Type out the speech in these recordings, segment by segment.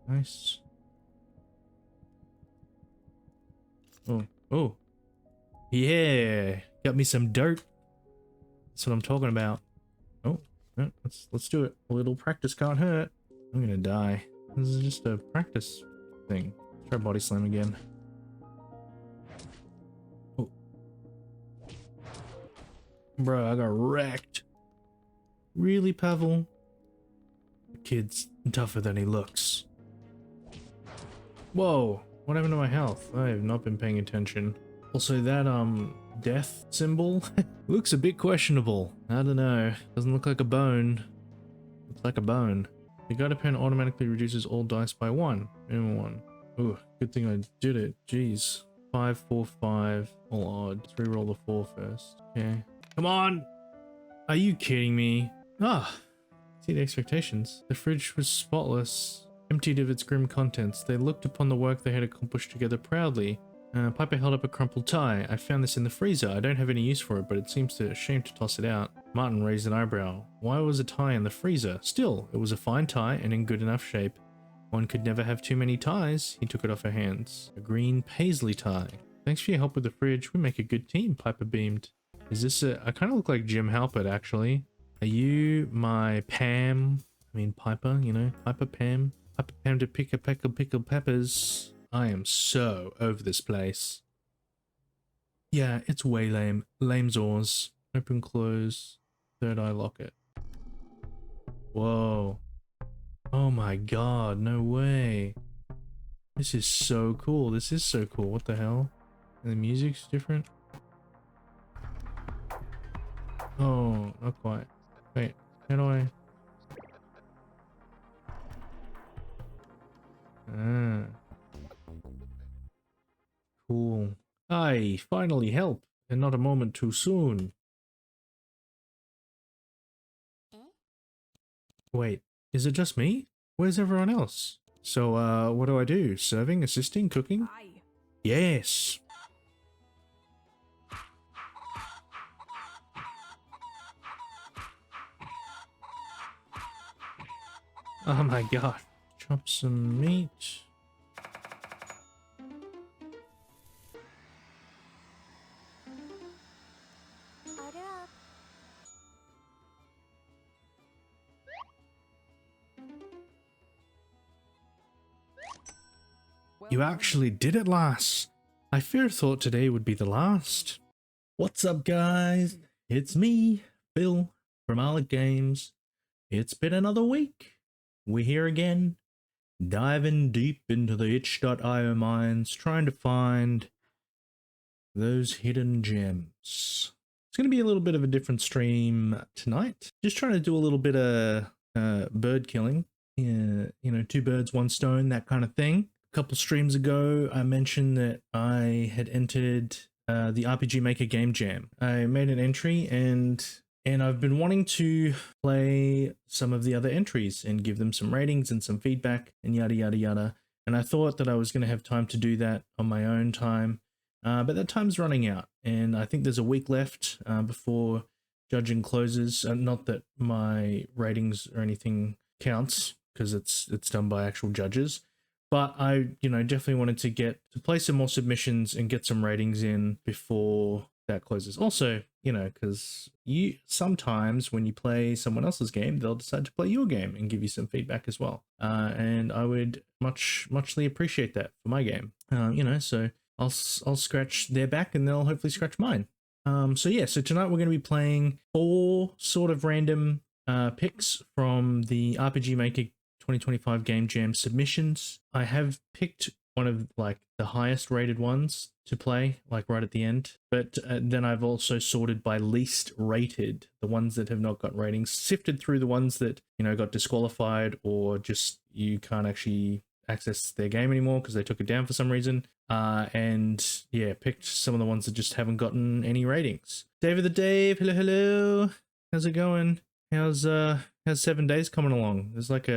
Nice. Oh, oh. Yeah. Got me some dirt. That's what I'm talking about. Oh, no, let's do it. A little practice can't hurt. I'm gonna die. This is just a practice thing. Let's try body slam again. Oh. Bro, I got wrecked. Really, Pavel? The kid's tougher than he looks. Whoa, what happened to my health? I have not been paying attention. Also, that, death symbol looks a bit questionable. I don't know. Doesn't look like a bone. Looks like a bone. The guided pen automatically reduces all dice by 1. And 1. Ooh, good thing I did it. Jeez. 5, 4, 5. All odd. Let's reroll the 4 first. Okay. Come on! Are you kidding me? Ah! See the expectations. The fridge was spotless, emptied of its grim contents. They looked upon the work they had accomplished together proudly. Piper held up a crumpled tie. I found this in the freezer. I don't have any use for it, but it seems a shame to toss it out. Martin raised an eyebrow. Why was a tie in the freezer? Still, it was a fine tie and in good enough shape. One could never have too many ties. He took it off her hands. A green paisley tie. Thanks for your help with the fridge. We make a good team, Piper beamed. Is this a... I kind of look like Jim Halpert, actually. Are you my Pam? I mean Piper, you know? Piper Pam? Piper Pam to pick a peck of pickled peppers. I am so over this place. Yeah, it's way lame. Lame's oars. Open, close. Third eye locket. Whoa. Oh my god, no way. This is so cool. This is so cool. What the hell? And the music's different. Oh, not quite. Wait, how do I... Ah. Cool. I finally help, and not a moment too soon. Wait, is it just me? Where's everyone else? So, what do I do? Serving, assisting, cooking? Aye. Yes! Oh my god. Chop some meat. You actually did it, lass. I fear thought today would be the last. What's up, guys? It's me, Phil, from Alec Games. It's been another week. We're here again, diving deep into the itch.io mines, trying to find those hidden gems. It's going to be a little bit of a different stream tonight. Just trying to do a little bit of bird killing. You know, 2 birds, 1 stone, that kind of thing. A couple streams ago, I mentioned that I had entered the RPGMaker game jam. I made an entry and I've been wanting to play some of the other entries and give them some ratings and some feedback and yada yada yada. And I thought that I was going to have time to do that on my own time, but that time's running out. And I think there's a week left before judging closes. Not that my ratings or anything counts, because it's done by actual judges. But I, you know, definitely wanted to play some more submissions and get some ratings in before that closes. Also, you know, because you sometimes when you play someone else's game, they'll decide to play your game and give you some feedback as well. And I would muchly appreciate that for my game. You know, so I'll scratch their back and they'll hopefully scratch mine. So yeah, so tonight we're going to be playing 4 sort of random picks from the RPGMaker 2025 Game Jam submissions. I have picked one of like the highest rated ones to play, like right at the end. But then I've also sorted by least rated, the ones that have not got ratings, sifted through the ones that, you know, got disqualified or just you can't actually access their game anymore because they took it down for some reason. And yeah, picked some of the ones that just haven't gotten any ratings. Dave of the Dave, hello. How's it going? How's 7 days coming along? There's like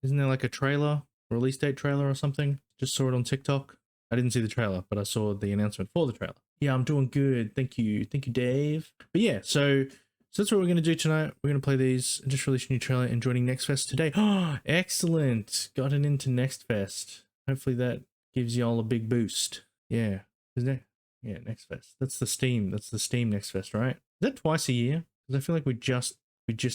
isn't there like a trailer, release date trailer or something? Just saw it on TikTok. I didn't see the trailer, but I saw the announcement for the trailer. Yeah, I'm doing good. Thank you, Dave. But yeah, so So that's what we're going to do tonight. We're going to play these. I just released a new trailer and joining Next Fest today. Oh, excellent. Got it into Next Fest. Hopefully that gives y'all a big boost. Yeah. Isn't it? Yeah, Next Fest. That's the Steam. That's the Steam Next Fest, right? Is that twice a year? Because I feel like we just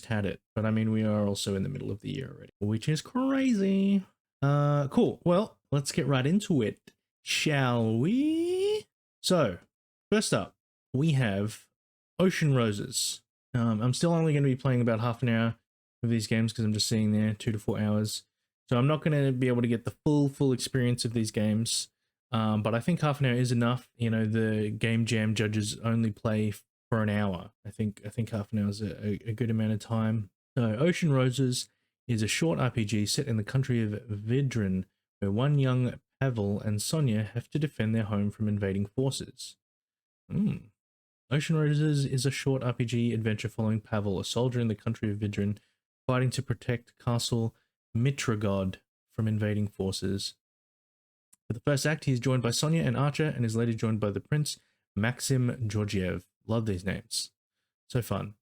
had it. But I mean, we are also in the middle of the year already, which is crazy. Cool. Well, let's get right into it, shall we? So, first up, we have Ocean Roses. I'm still only going to be playing about half an hour of these games because I'm just sitting there 2 to 4 hours. So I'm not going to be able to get the full experience of these games. But I think half an hour is enough. You know, the game jam judges only play for an hour. I think half an hour is a good amount of time. So Ocean Roses is a short RPG set in the country of Vidrin, where one young Pavel and Sonia have to defend their home from invading forces. Ocean Roses is a short RPG adventure following Pavel, a soldier in the country of Vidrin, fighting to protect Castle Mitrogod from invading forces. For the first act, he is joined by Sonia and Archer, and is later joined by the Prince, Maxim Georgiev. Love these names. So fun.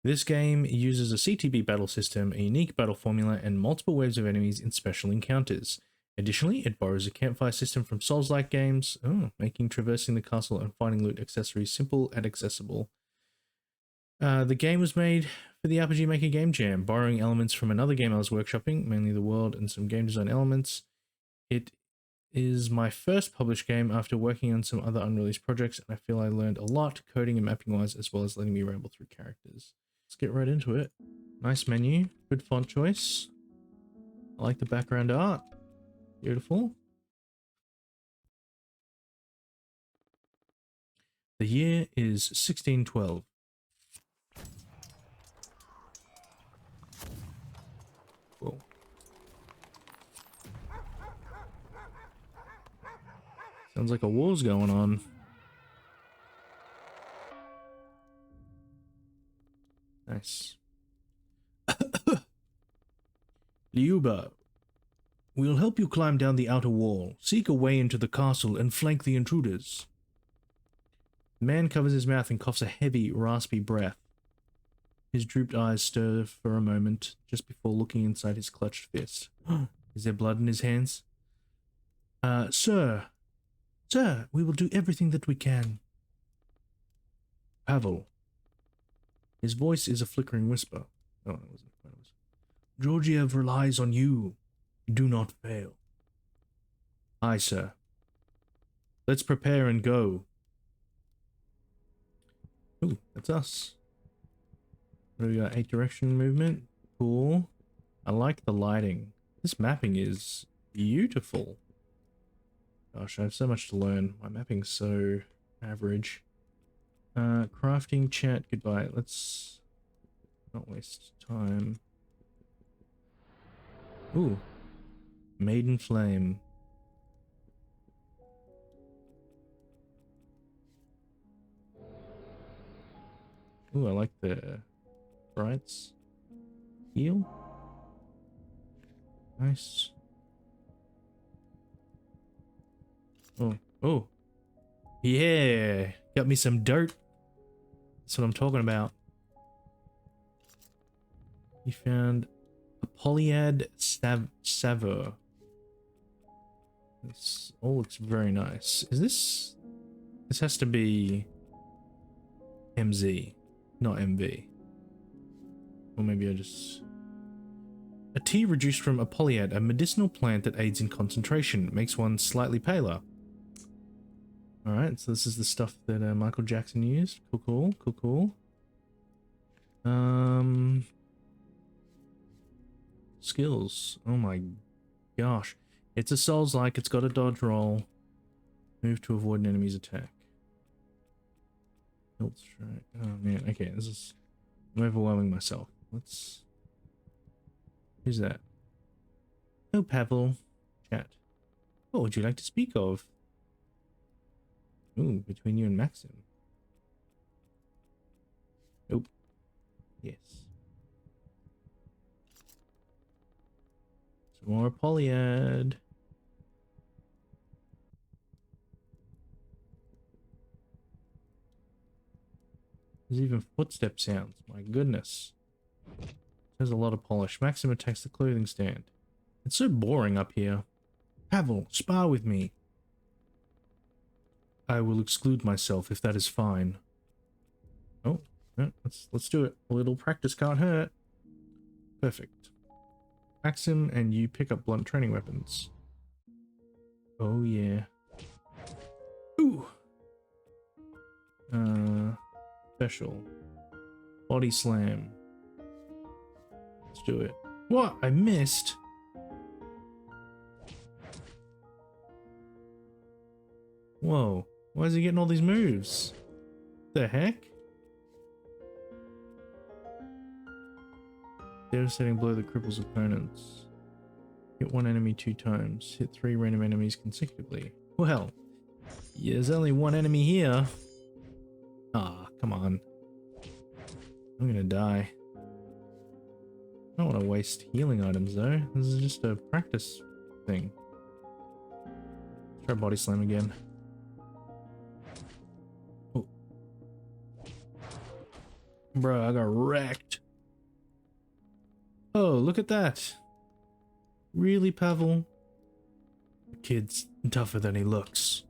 This game uses a CTB battle system, a unique battle formula, and multiple waves of enemies in special encounters. Additionally, it borrows a campfire system from Souls-like games, making traversing the castle and finding loot accessories simple and accessible. The game was made for the RPGMaker Game Jam, borrowing elements from another game I was workshopping, mainly the world and some game design elements. It is my first published game after working on some other unreleased projects, and I feel I learned a lot coding and mapping-wise, as well as letting me ramble through characters. Let's get right into it. Nice menu, good font choice. I like the background art. Beautiful. The year is 1612. Cool. Sounds like a war's going on. Nice. Liuba, we'll help you climb down the outer wall, seek a way into the castle, and flank the intruders. The man covers his mouth and coughs a heavy, raspy breath. His drooped eyes stir for a moment, just before looking inside his clutched fist. Is there blood in his hands? Sir, we will do everything that we can. Pavel. His voice is a flickering whisper. Oh, it wasn't. Georgiev relies on you. Do not fail. Aye, sir. Let's prepare and go. Ooh, that's us. What do we got? 8 direction movement. Cool. I like the lighting. This mapping is beautiful. Gosh, I have so much to learn. My mapping's so average. Crafting chat, goodbye. Let's not waste time. Ooh. Maiden Flame. Ooh, I like the sprites. Heal. Nice. Oh. Yeah. Got me some dirt. That's what I'm talking about. You found a Polyad Savor. This all looks very nice. Is this... This has to be MZ, not MV. Or maybe I just... A tea reduced from a polyad, a medicinal plant that aids in concentration, makes one slightly paler. Alright, so this is the stuff that Michael Jackson used. Cool. Skills. Oh my gosh. It's a Souls-like, it's got a dodge roll. Move to avoid an enemy's attack. Hilt strike. Oh man, okay, this is... I'm overwhelming myself. Let's... Who's that? Oh, Pavel. Chat. What would you like to speak of? Ooh, between you and Maxim. Nope. Yes. Some more polyad. There's even footstep sounds. My goodness. There's a lot of polish. Maxim attacks the clothing stand. It's so boring up here. Pavel, spar with me. I will exclude myself if that is fine. Oh, no, let's do it. A little practice can't hurt. Perfect. Maxim and you pick up blunt training weapons. Oh yeah. Ooh. Special. Body slam. Let's do it. What? I missed? Whoa. Why is he getting all these moves? The heck? Devastating blow that cripples opponents. Hit one enemy 2 times. Hit 3 random enemies consecutively. Well, yeah, there's only one enemy here. Ah, come on. I'm gonna die. I don't want to waste healing items though. This is just a practice thing. Let's try body slam again. Oh. Bro, I got wrecked. Oh, look at that. Really, Pavel? The kid's tougher than he looks.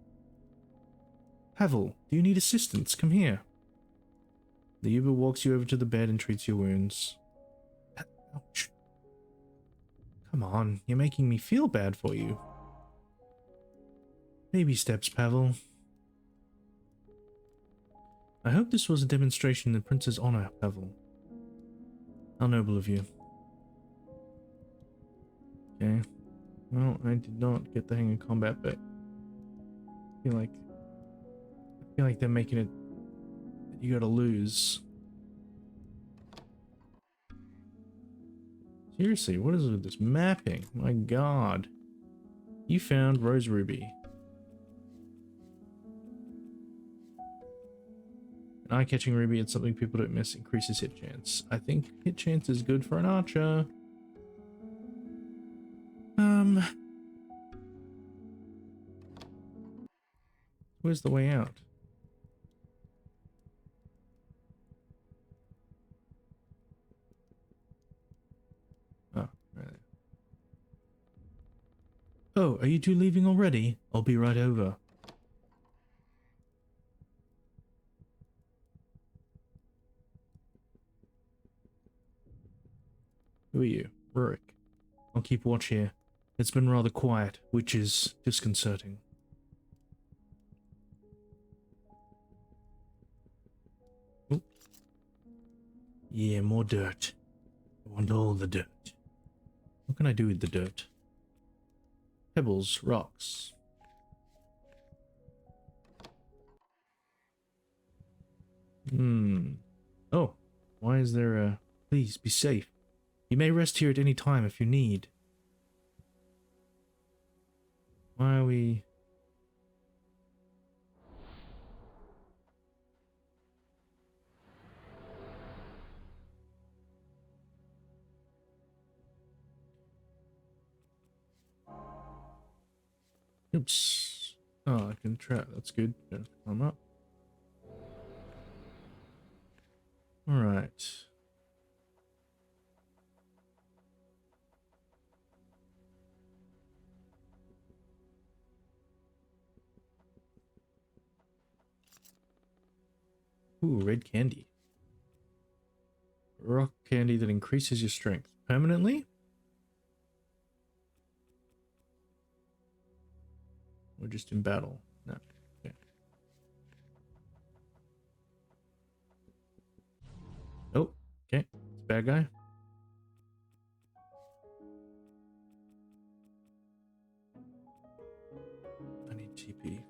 Pavel, do you need assistance? Come here. The Uber walks you over to the bed and treats your wounds. Ouch. Come on, you're making me feel bad for you. Baby steps, Pavel. I hope this was a demonstration in the prince's honor, Pavel. How noble of you. Okay. Well, I did not get the hang of combat, but I feel like they're making it that you gotta lose. Seriously, what is with this mapping? My god. You found Rose Ruby. An eye-catching ruby, it's something people don't miss, increases hit chance. I think hit chance is good for an archer. Where's the way out? Oh, right there. Oh, are you two leaving already? I'll be right over. Who are you? Rurik. I'll keep watch here. It's been rather quiet, which is disconcerting. Oh. Yeah, more dirt. I want all the dirt. What can I do with the dirt? Pebbles, rocks. Oh, why is there a... Please, be safe. You may rest here at any time if you need. Why are we... Oops. Oh, I can trap. That's good. I'm up. Alright. Ooh, red candy. Rock candy that increases your strength. Permanently? Or just in battle? No. Okay. Oh, okay. It's a bad guy. I need TP.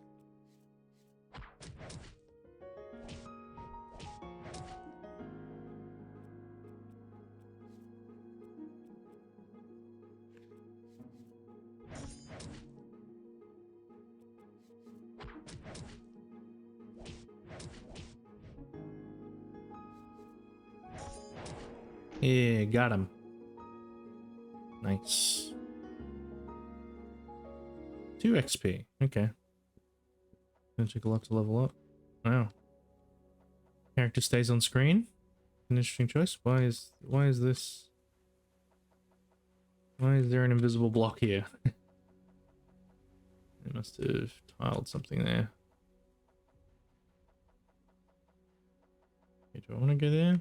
Yeah, got him. Nice. 2 XP. Okay. Gonna take a lot to level up. Wow. Character stays on screen. An interesting choice. Why is this? Why is there an invisible block here? They must have tiled something there. Okay, do I want to go there?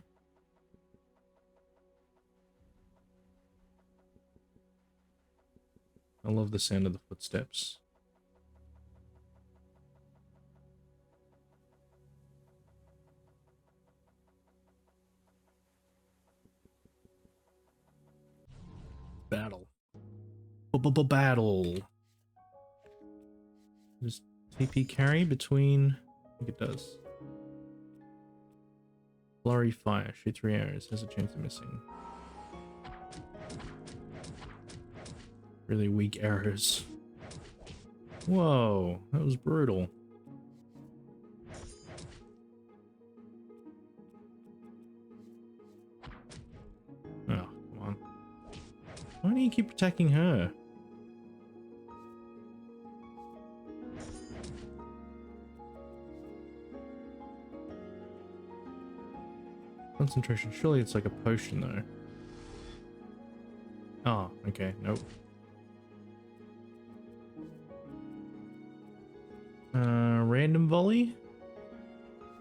I love the sound of the footsteps. Battle. Battle. Does TP carry between? I think it does. Flurry fire. Shoot 3 arrows. Has a chance of missing. Really weak arrows. Whoa, that was brutal. Oh, come on. Why do you keep attacking her? Concentration. Surely it's like a potion, though. Oh, okay. Nope. Random volley?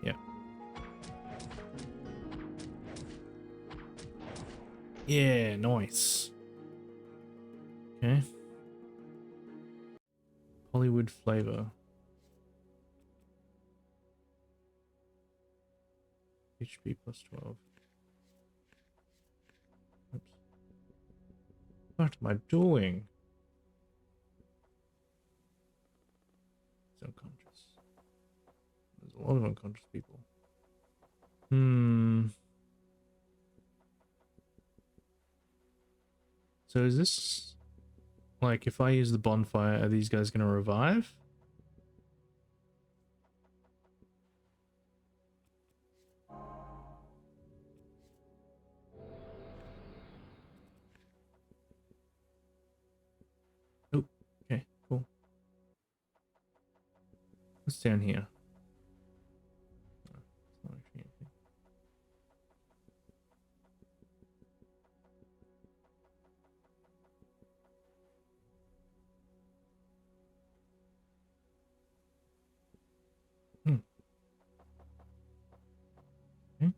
Yeah. Yeah, nice. Okay. Hollywood flavor. HP plus 12. Oops. What am I doing? It's unconscious. There's a lot of unconscious people. So is this... like, if I use the bonfire, are these guys going to revive? Oh, okay, cool. What's down here? Oh, it's not actually anything. Okay.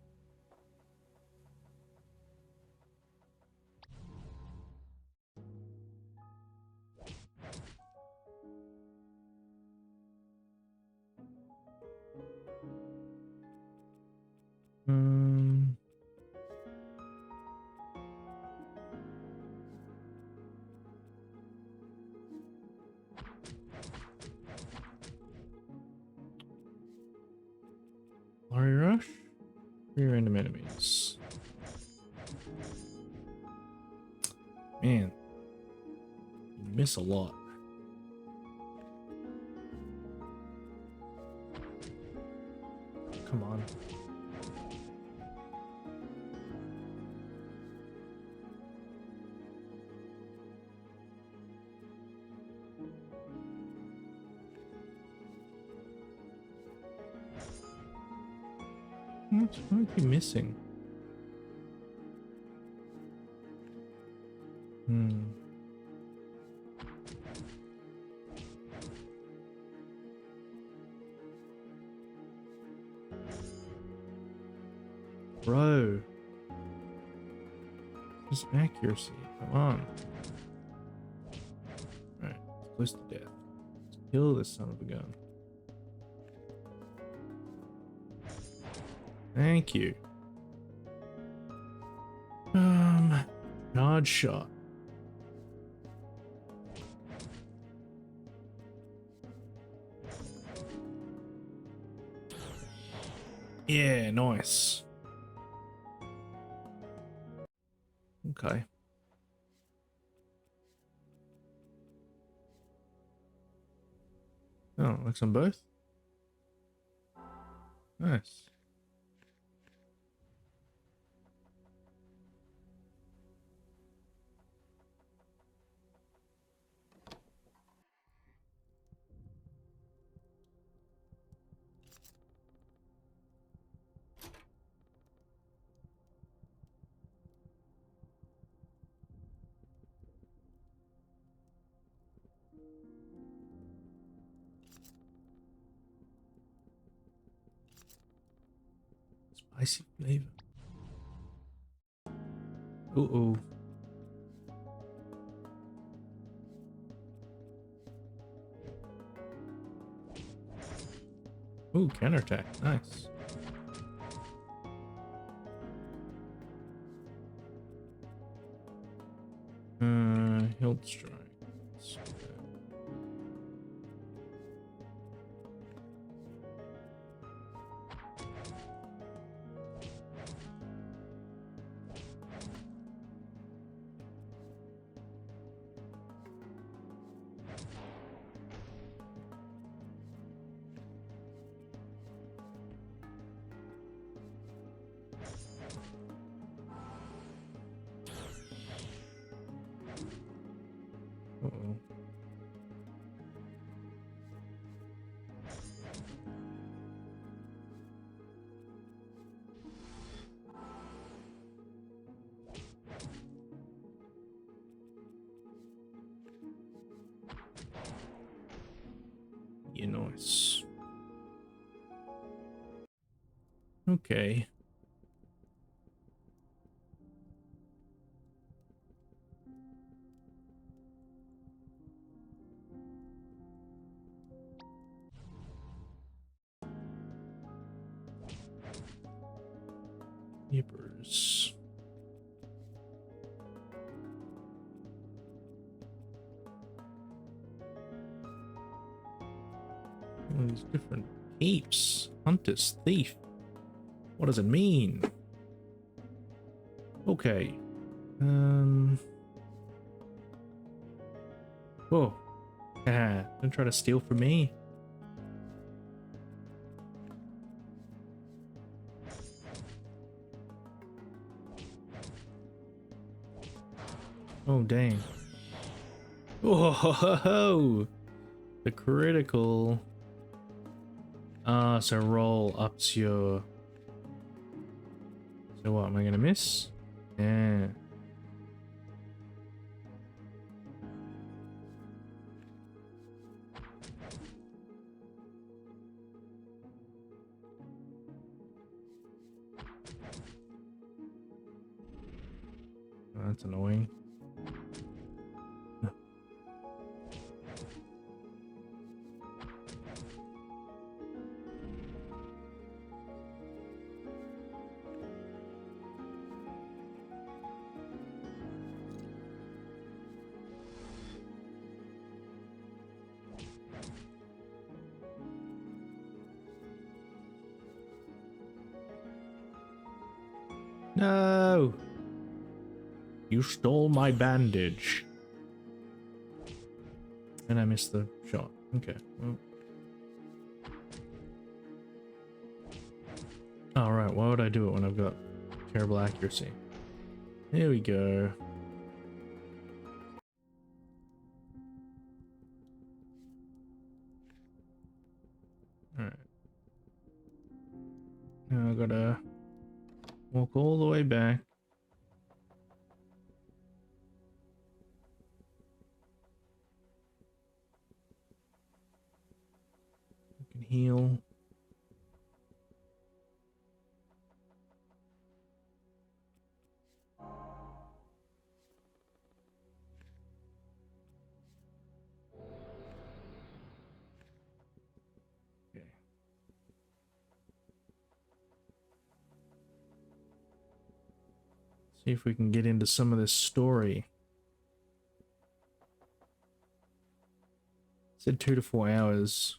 Flurry rush? 3 random enemies. Man, you miss a lot. Come on. What are you missing? Bro. Just accuracy. Come on. Alright, close to death. Let's kill this son of a gun. Thank you. Charge shot. Yeah, nice. Okay. Oh, looks on both. Nice. Spicy flavor. Uh-oh. Ooh, counterattack. Nice. Hilt strike. Let's do that. Uh-oh. Yeah, nice. Okay. Yippers. All these different heaps. Hunter's thief. What does it mean? Okay. Whoa. Haha. Don't try to steal from me. Oh, dang. Whoa! The critical. So roll ups your. So what? Am I gonna miss? Yeah. Oh, that's annoying. No! You stole my bandage. And I missed the shot. Okay. Well. Alright, why would I do it when I've got terrible accuracy? There we go. Alright. Now I gotta walk all the way back. I can heal. Okay. See if we can get into some of this story. It said 2 to 4 hours.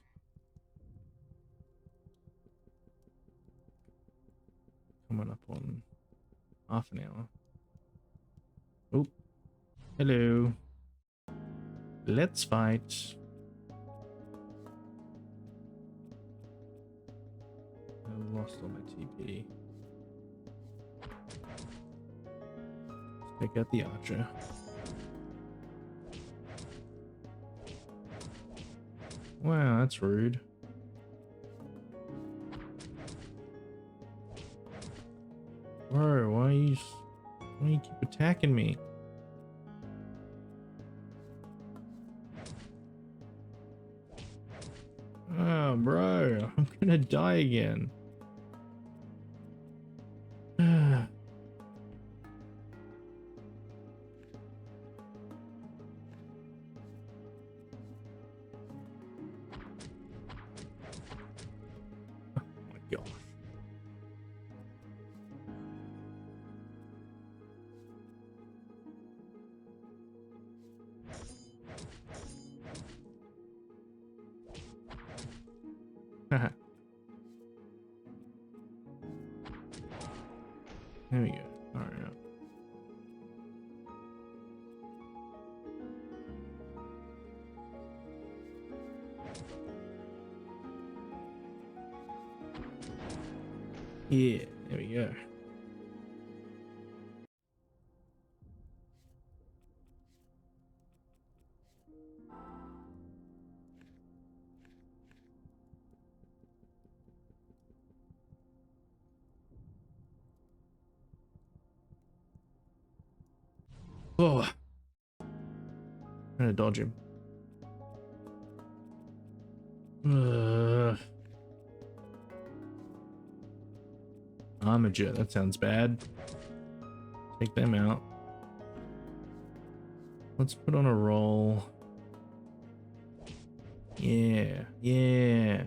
Coming up on half an hour. Oh, hello. Let's fight. I lost all my TP. Let's take out the archer. Wow, that's rude. Bro, why you keep attacking me? Oh, bro, I'm gonna die again. gosh. Haha. There we go. All right. Yeah, there we go. Oh, I'm gonna dodge him. Armature, that sounds bad. Take them out. Let's put on a roll. Yeah, yeah.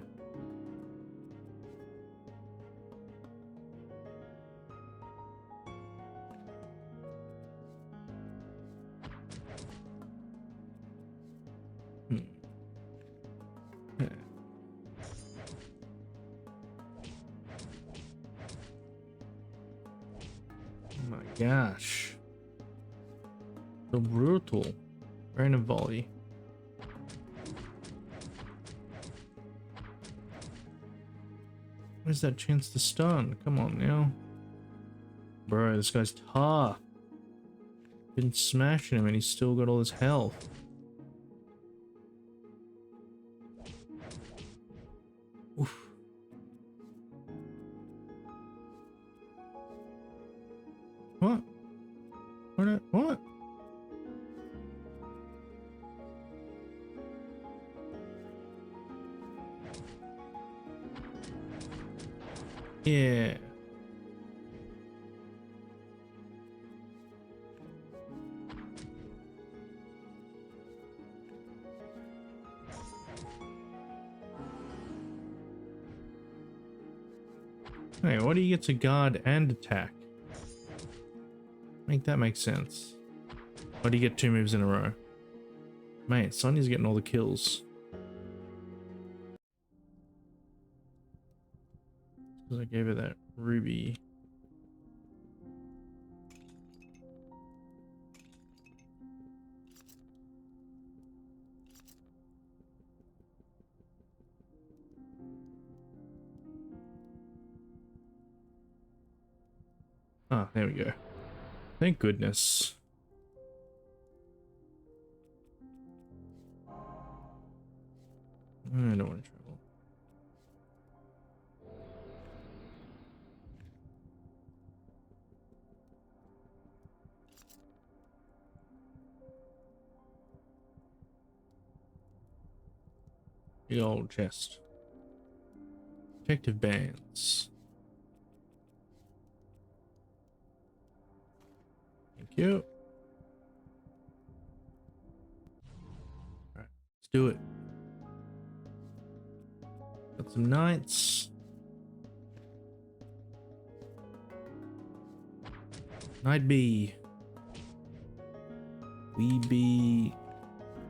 Oh my gosh. So brutal. Random volley. Where's that chance to stun? Come on now. Bro, this guy's tough. Been smashing him and he's still got all his health. Oof. What? What? Yeah. Hey, why do you get to guard and attack? Make that make sense. Why do you get 2 moves in a row? Mate, Sonya's getting all the kills. Because I gave her that ruby. Ah, there we go. Thank goodness. I don't want to travel. Big old chest. Protective bands. Thank you. Alright, let's do it. Got some knights. Knight B. We be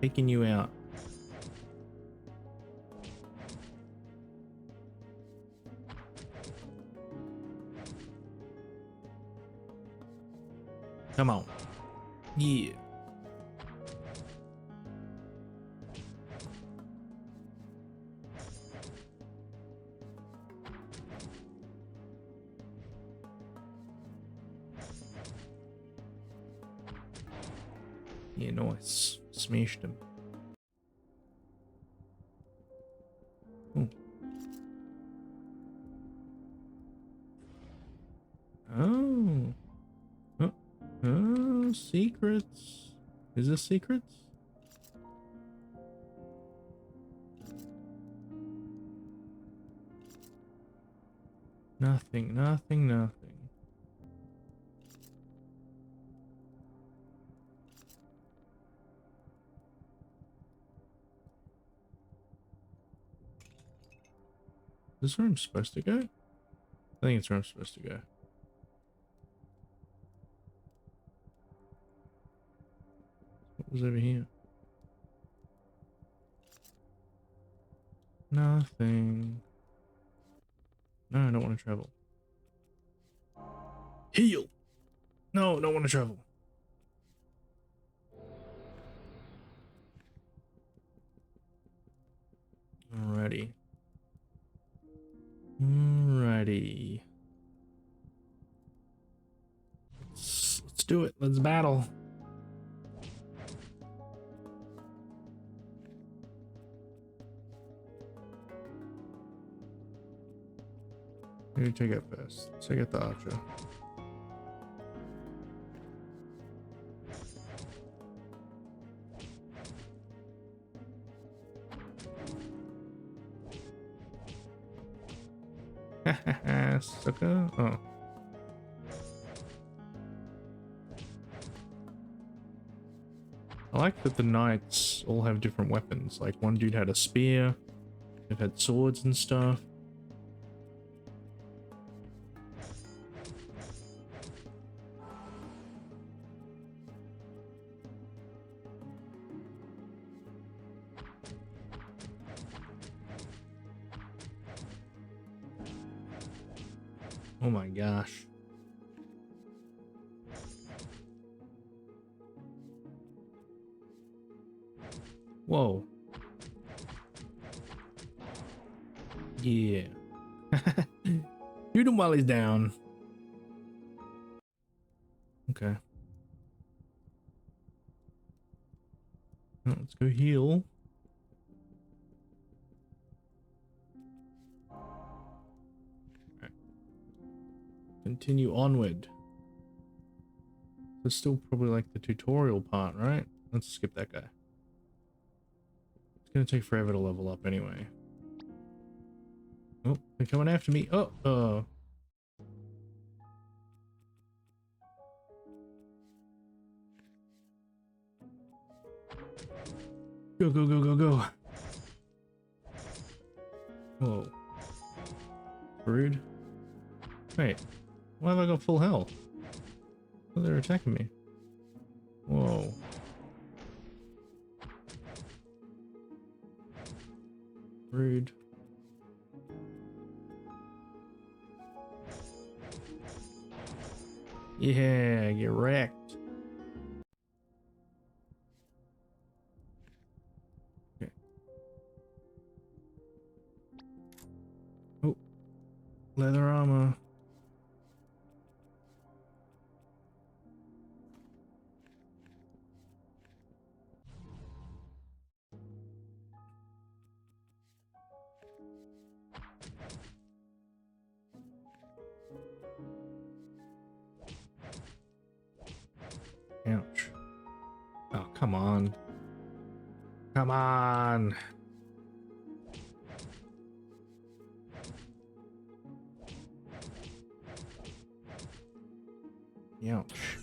taking you out. Come on. Yeah. Yeah, nice. Smashed him. Ooh. Oh. Oh, secrets. Is this secrets? Nothing, nothing, nothing. Is this where I'm supposed to go? I think it's where I'm supposed to go. What was over here? Nothing. No, I don't want to travel. Heal! No, don't want to travel. Alrighty. Alrighty. Let's do it. Let's battle. Who do you take it first? Take it the archer. Sucker. Oh. I like that the knights all have different weapons. Like one dude had a spear, they've had swords and stuff. Oh my gosh. Whoa. Yeah. Shoot him while he's down. Okay. Well, let's go heal. Continue onward. There's still probably like the tutorial part, right? Let's skip that guy. It's gonna take forever to level up anyway. Oh, they're coming after me. Oh, Go, go, go, go, go. Whoa. Rude. Wait. Why have I got full health? Oh, they're attacking me. Whoa. Rude. Yeah, get wrecked. Okay. Oh. Leather armor. Ouch. Oh, come on. Come on. Ouch.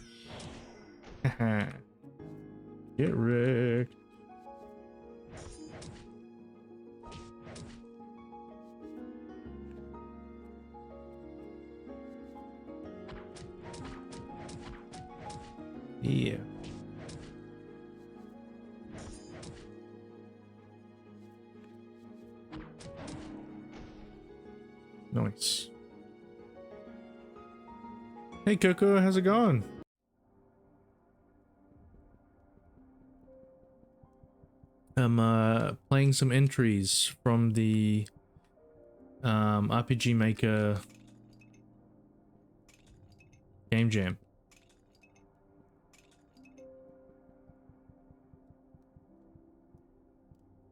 Get wrecked. Yeah. Nice. Hey Coco, how's it going? I'm playing some entries from the RPGMaker game jam.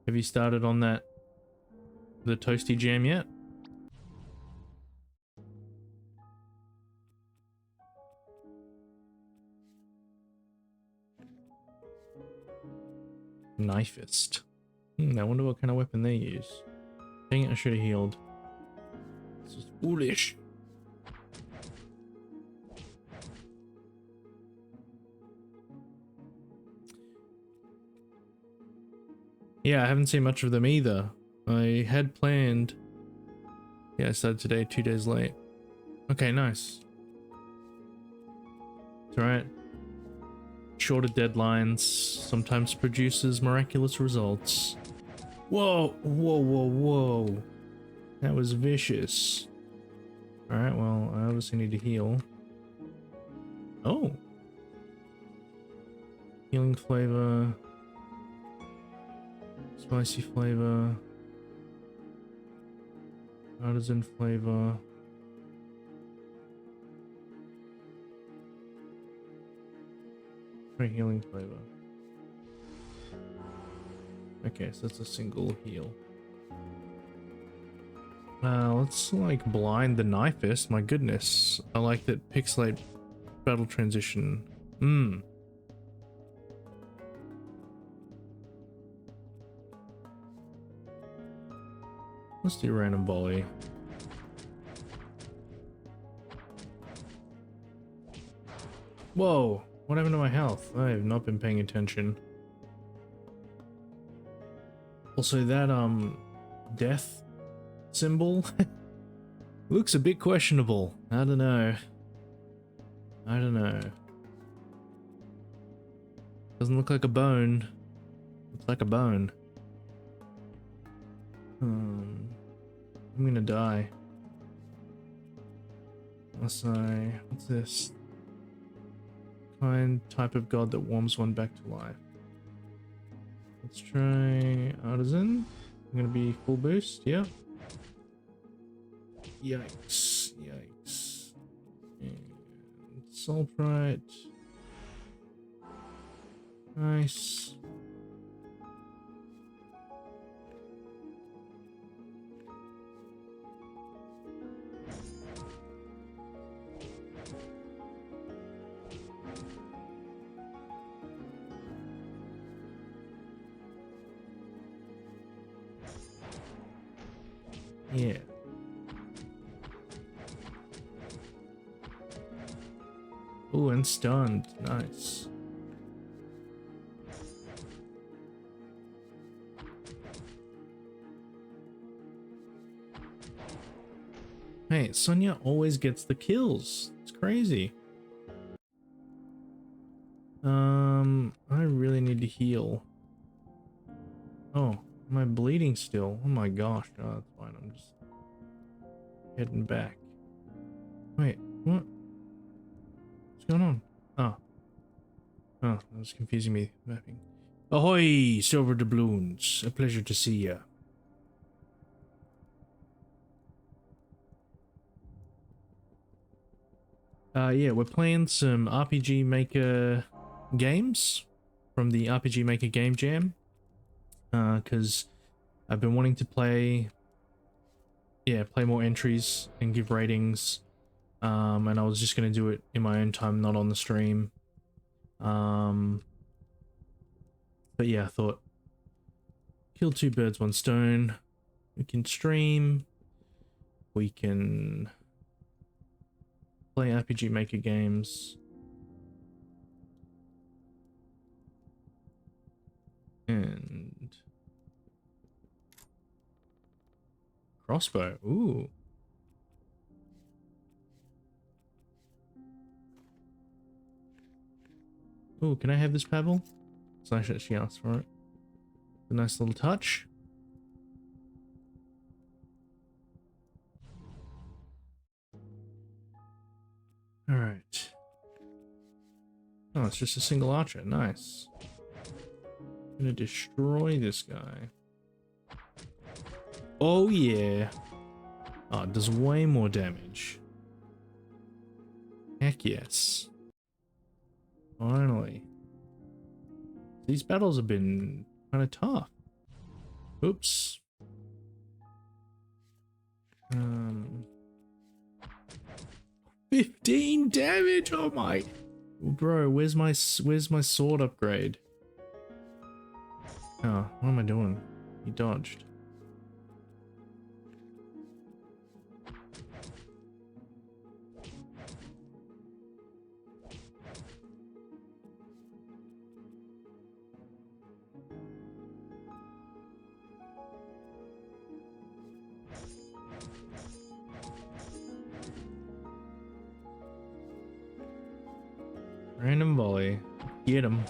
Have you started on the toasty jam yet? Knifist. I wonder what kind of weapon they use. Dang it, I should have healed. This is foolish. Yeah, I haven't seen much of them either. I had planned... Yeah, I started today, 2 days late. Okay, nice. It's alright. Shorter deadlines sometimes produces miraculous results. Whoa, whoa, whoa, whoa. That was vicious. Alright, well, I obviously need to heal. Oh. Healing flavor. Spicy flavor. Artisan flavor. Or healing flavor. Okay, so that's a single heal. Let's like blind the knifist. My goodness. I like that pixelate battle transition. Let's do random volley. Whoa, what happened to my health? I have not been paying attention. Also that death symbol looks a bit questionable. I don't know. I don't know. Doesn't look like a bone. Looks like a bone. I'm gonna die. What's this? Kind type of god that warms one back to life. Let's try artisan. I'm gonna be full boost, yeah. Yikes, yikes. And sulfurite. Nice. Yeah. Ooh, and stunned. Nice. Hey, Sonya always gets the kills. It's crazy. I really need to heal. Oh, am I bleeding still? Oh my gosh. Oh, that's fine. I'm just heading back. Wait, what? What's going on? Oh. Oh, that was confusing me. Mapping. Ahoy, silver doubloons. A pleasure to see ya. Yeah, we're playing some RPG Maker games from the RPG Maker Game Jam. Because I've been wanting to play more entries and give ratings. And I was just gonna do it in my own time, not on the stream. But yeah, I thought kill two birds, one stone. We can stream. We can play RPG Maker games. And crossbow. Ooh. Ooh, can I have this pebble? It's nice that she asked for it. A nice little touch. Alright. Oh, it's just a single archer. Nice. I'm gonna destroy this guy. Oh yeah. Oh, it does way more damage. Heck yes. Finally. These battles have been kind of tough. Oops. 15 damage. Oh my. Bro, where's my sword upgrade? Oh, what am I doing? He dodged. Random volley. Get him.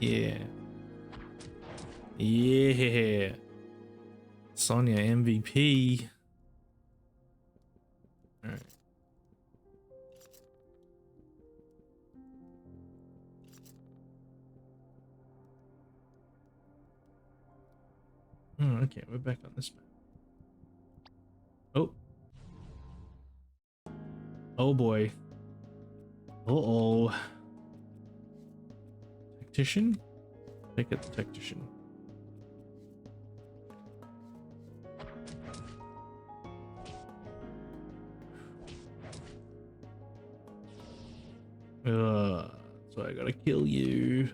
Yeah. Yeah. Sonya MVP. Alright. Oh, okay, we're back on this map. Oh. Oh boy. Uh-oh. Tactician? Take it, the tactician. So I gotta kill you.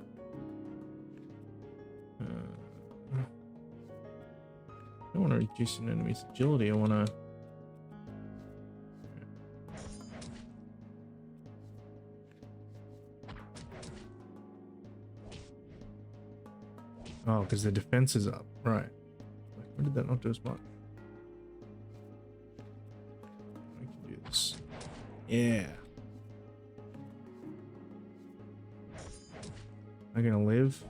I don't want to reduce an enemy's agility. I want to. Oh, because the defense is up. Right. Why did that not do as much? I can do this. Yeah. Am I gonna live?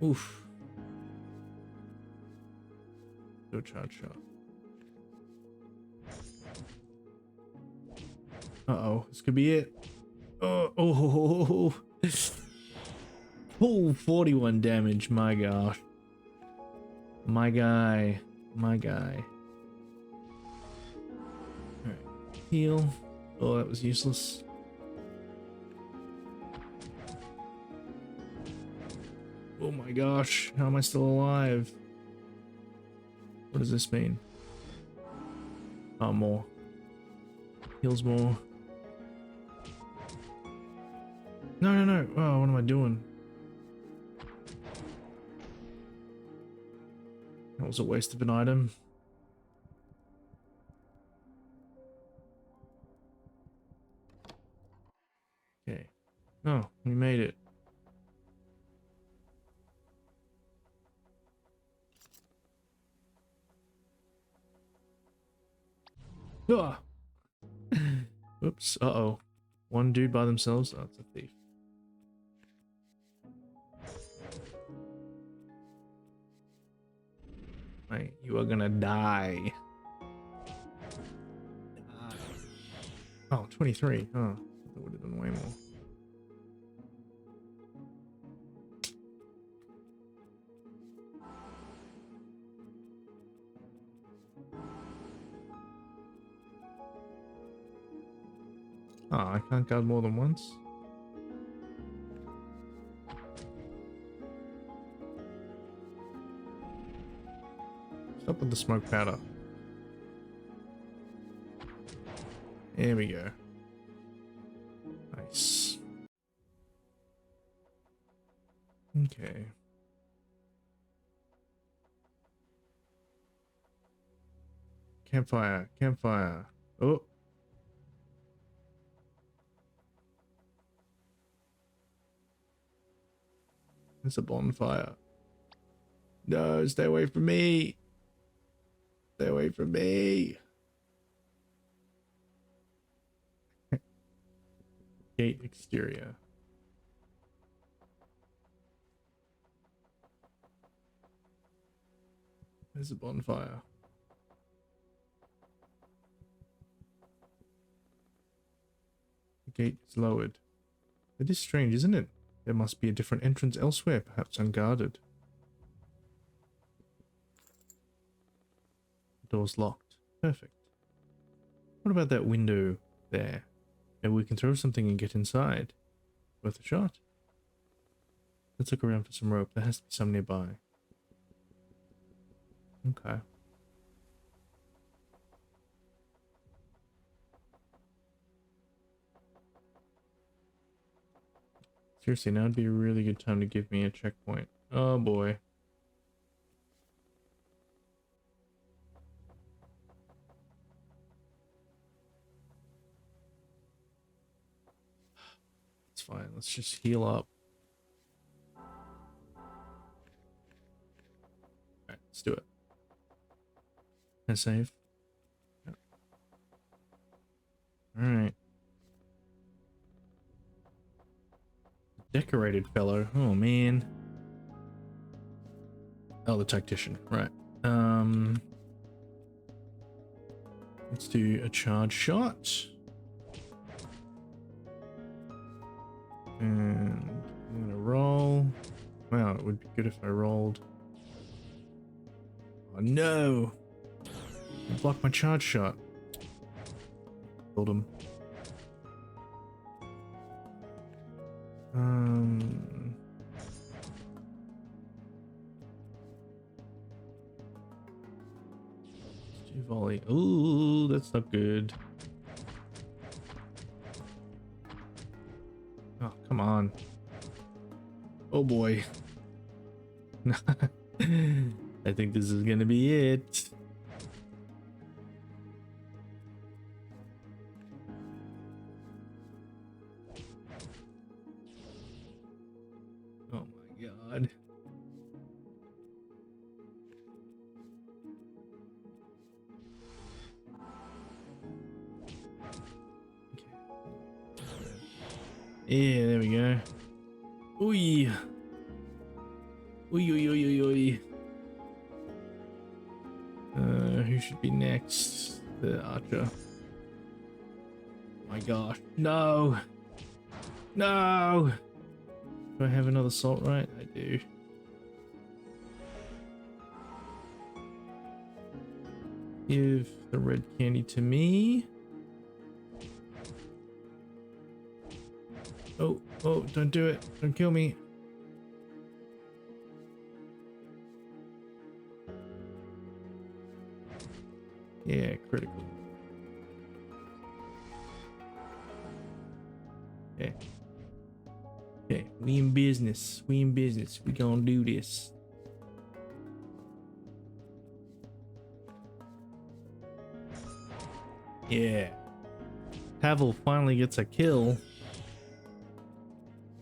Oof. Do a charge shot. Uh-oh. This could be it. Oh. Oh, 41 damage. My gosh. My guy. My guy. Alright. Heal. Oh, that was useless. Oh my gosh. How am I still alive? What does this mean? Oh, more. Heals more. No. Oh, what am I doing? That was a waste of an item. Okay. Oh, we made it. Ah! Oops. Uh-oh. One dude by themselves? Oh, it's a thief. Mate, you are gonna die. Oh, 23. Oh, that would have done way more. Oh, I can't guard more than once? Stop with the smoke powder. There we go. Nice. Okay. Campfire. Campfire. Oh. It's a bonfire. No, stay away from me. Stay away from me. Gate exterior. There's a bonfire. The gate is lowered. It is strange, isn't it? There must be a different entrance elsewhere, perhaps unguarded. The door's locked. Perfect. What about that window there? Maybe we can throw something and get inside. Worth a shot. Let's look around for some rope. There has to be some nearby. Okay. Seriously, now would be a really good time to give me a checkpoint. Oh boy. It's fine. Let's just heal up. Alright, let's do it. Can I save? Yep. Alright. Decorated fellow. Oh man. Oh, the tactician. Right. Let's do a charge shot. And I'm gonna roll. Wow, it would be good if I rolled. Oh no! I blocked my charge shot. Killed him. Let's do volley. Ooh, that's not good. Oh, come on. Oh boy. I think this is gonna be it. Oh my god. Yeah, there we go. Oi. Oi, oi, oi, oi, oi. Who should be next? The archer. My gosh. No. No. Do I have another salt right? I do. Give the red candy to me. Oh, oh, don't do it. Don't kill me. Yeah, critical. Okay. Okay, we in business. We in business. We gonna do this. Yeah. Pavel finally gets a kill.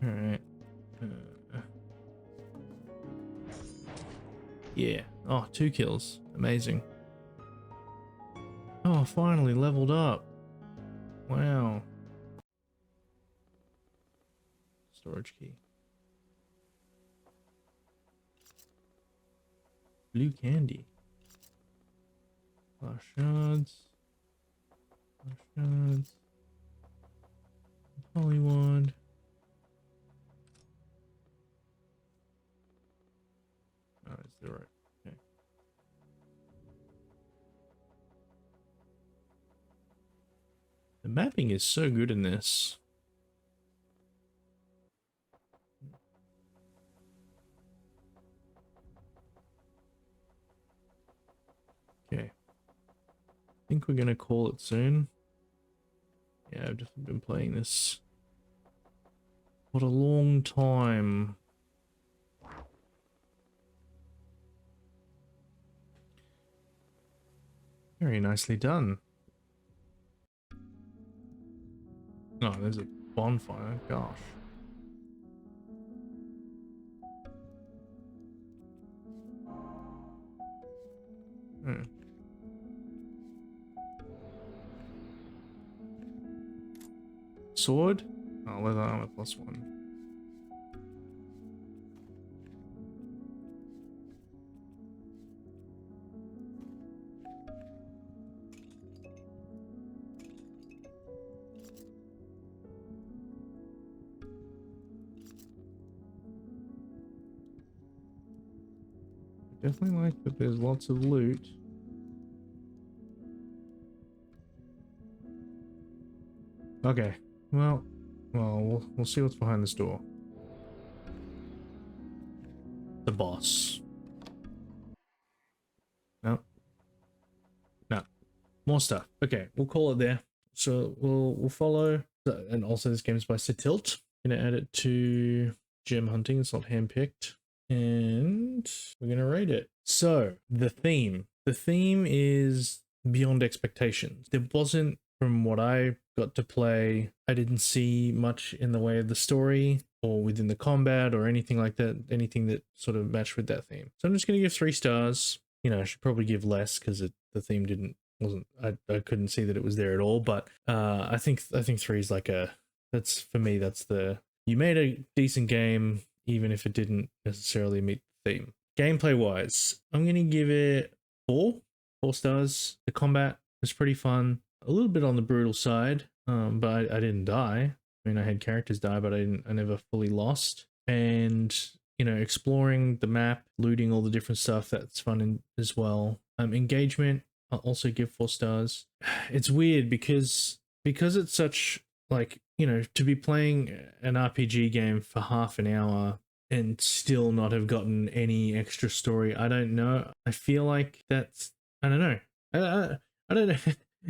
Alright. Yeah. Oh, 2 kills. Amazing. Oh, finally leveled up. Wow. Storage key. Blue candy. Flash shards. Flash shards. Polywand. Oh, it's the right. Okay. The mapping is so good in this. Okay. I think we're gonna call it soon. Yeah, I've just been playing this for a long time. Very nicely done. Oh, there's a bonfire. Gosh. Hmm. Sword? Oh, leather armor +1. I definitely like that there's lots of loot. Okay, well, we'll see what's behind this door. The boss. No. No. More stuff. Okay, we'll call it there. So we'll follow. And also this game is by Tilt. Gonna add it to gem hunting. It's not handpicked. And we're gonna rate it. So the theme. The theme is beyond expectations. There wasn't, from what I got to play, I didn't see much in the way of the story or within the combat or anything like that, anything that sort of matched with that theme. So I'm just going to give 3 stars. You know, I should probably give less because the theme wasn't, I couldn't see that it was there at all. But I think 3 is like that's, for me, that's the you made a decent game, even if it didn't necessarily meet the theme. Gameplay wise, I'm gonna give it 4 stars. The combat was pretty fun, a little bit on the brutal side, but I didn't die. I mean, I had characters die, but I never fully lost. And you know, exploring the map, looting all the different stuff, that's fun as well. Engagement, I'll also give 4 stars. It's weird because it's such, like, you know, to be playing an RPG game for half an hour and still not have gotten any extra story. I don't know. I feel like that's, I don't know. I don't know.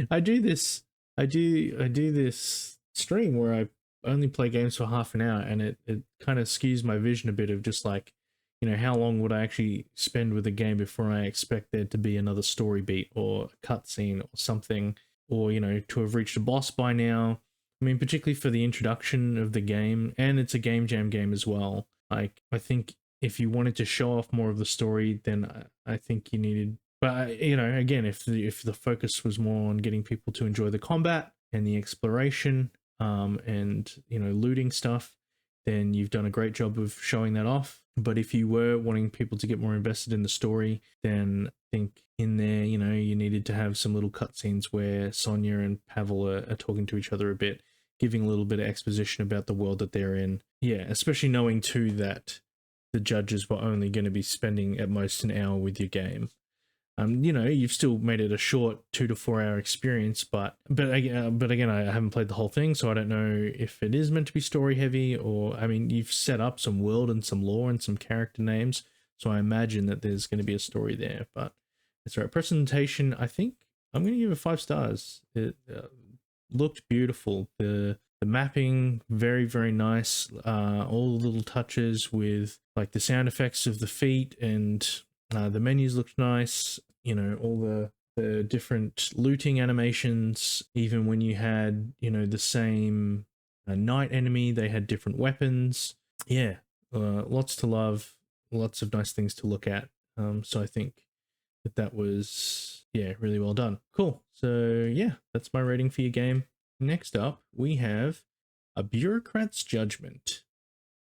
I do this this stream where I only play games for half an hour, and it kind of skews my vision a bit of just like, you know, how long would I actually spend with a game before I expect there to be another story beat or a cutscene or something, or, you know, to have reached a boss by now. I mean, particularly for the introduction of the game, and it's a game jam game as well. Like, I think if you wanted to show off more of the story, then I think you needed. But you know, again, if the focus was more on getting people to enjoy the combat and the exploration, and you know, looting stuff, then you've done a great job of showing that off. But if you were wanting people to get more invested in the story, then I think in there, you know, you needed to have some little cutscenes where Sonia and Pavel are talking to each other a bit, giving a little bit of exposition about the world that they're in. Yeah, especially knowing too that the judges were only going to be spending at most an hour with your game. You know, you've still made it a short 2 to 4 hour experience, but again, I haven't played the whole thing, so I don't know if it is meant to be story heavy, or, I mean, you've set up some world and some lore and some character names, so I imagine that there's going to be a story there. But it's right. Presentation, I think I'm going to give it 5 stars. It looked beautiful. The mapping, very, very nice. All the little touches with like the sound effects of the feet, and the menus looked nice. You know, all the different looting animations, even when you had, you know, the same night enemy, they had different weapons. Yeah, lots to love, lots of nice things to look at. So I think that was, yeah, really well done. Cool. So yeah, that's my rating for your game. Next up, we have A Bureaucrat's Judgment.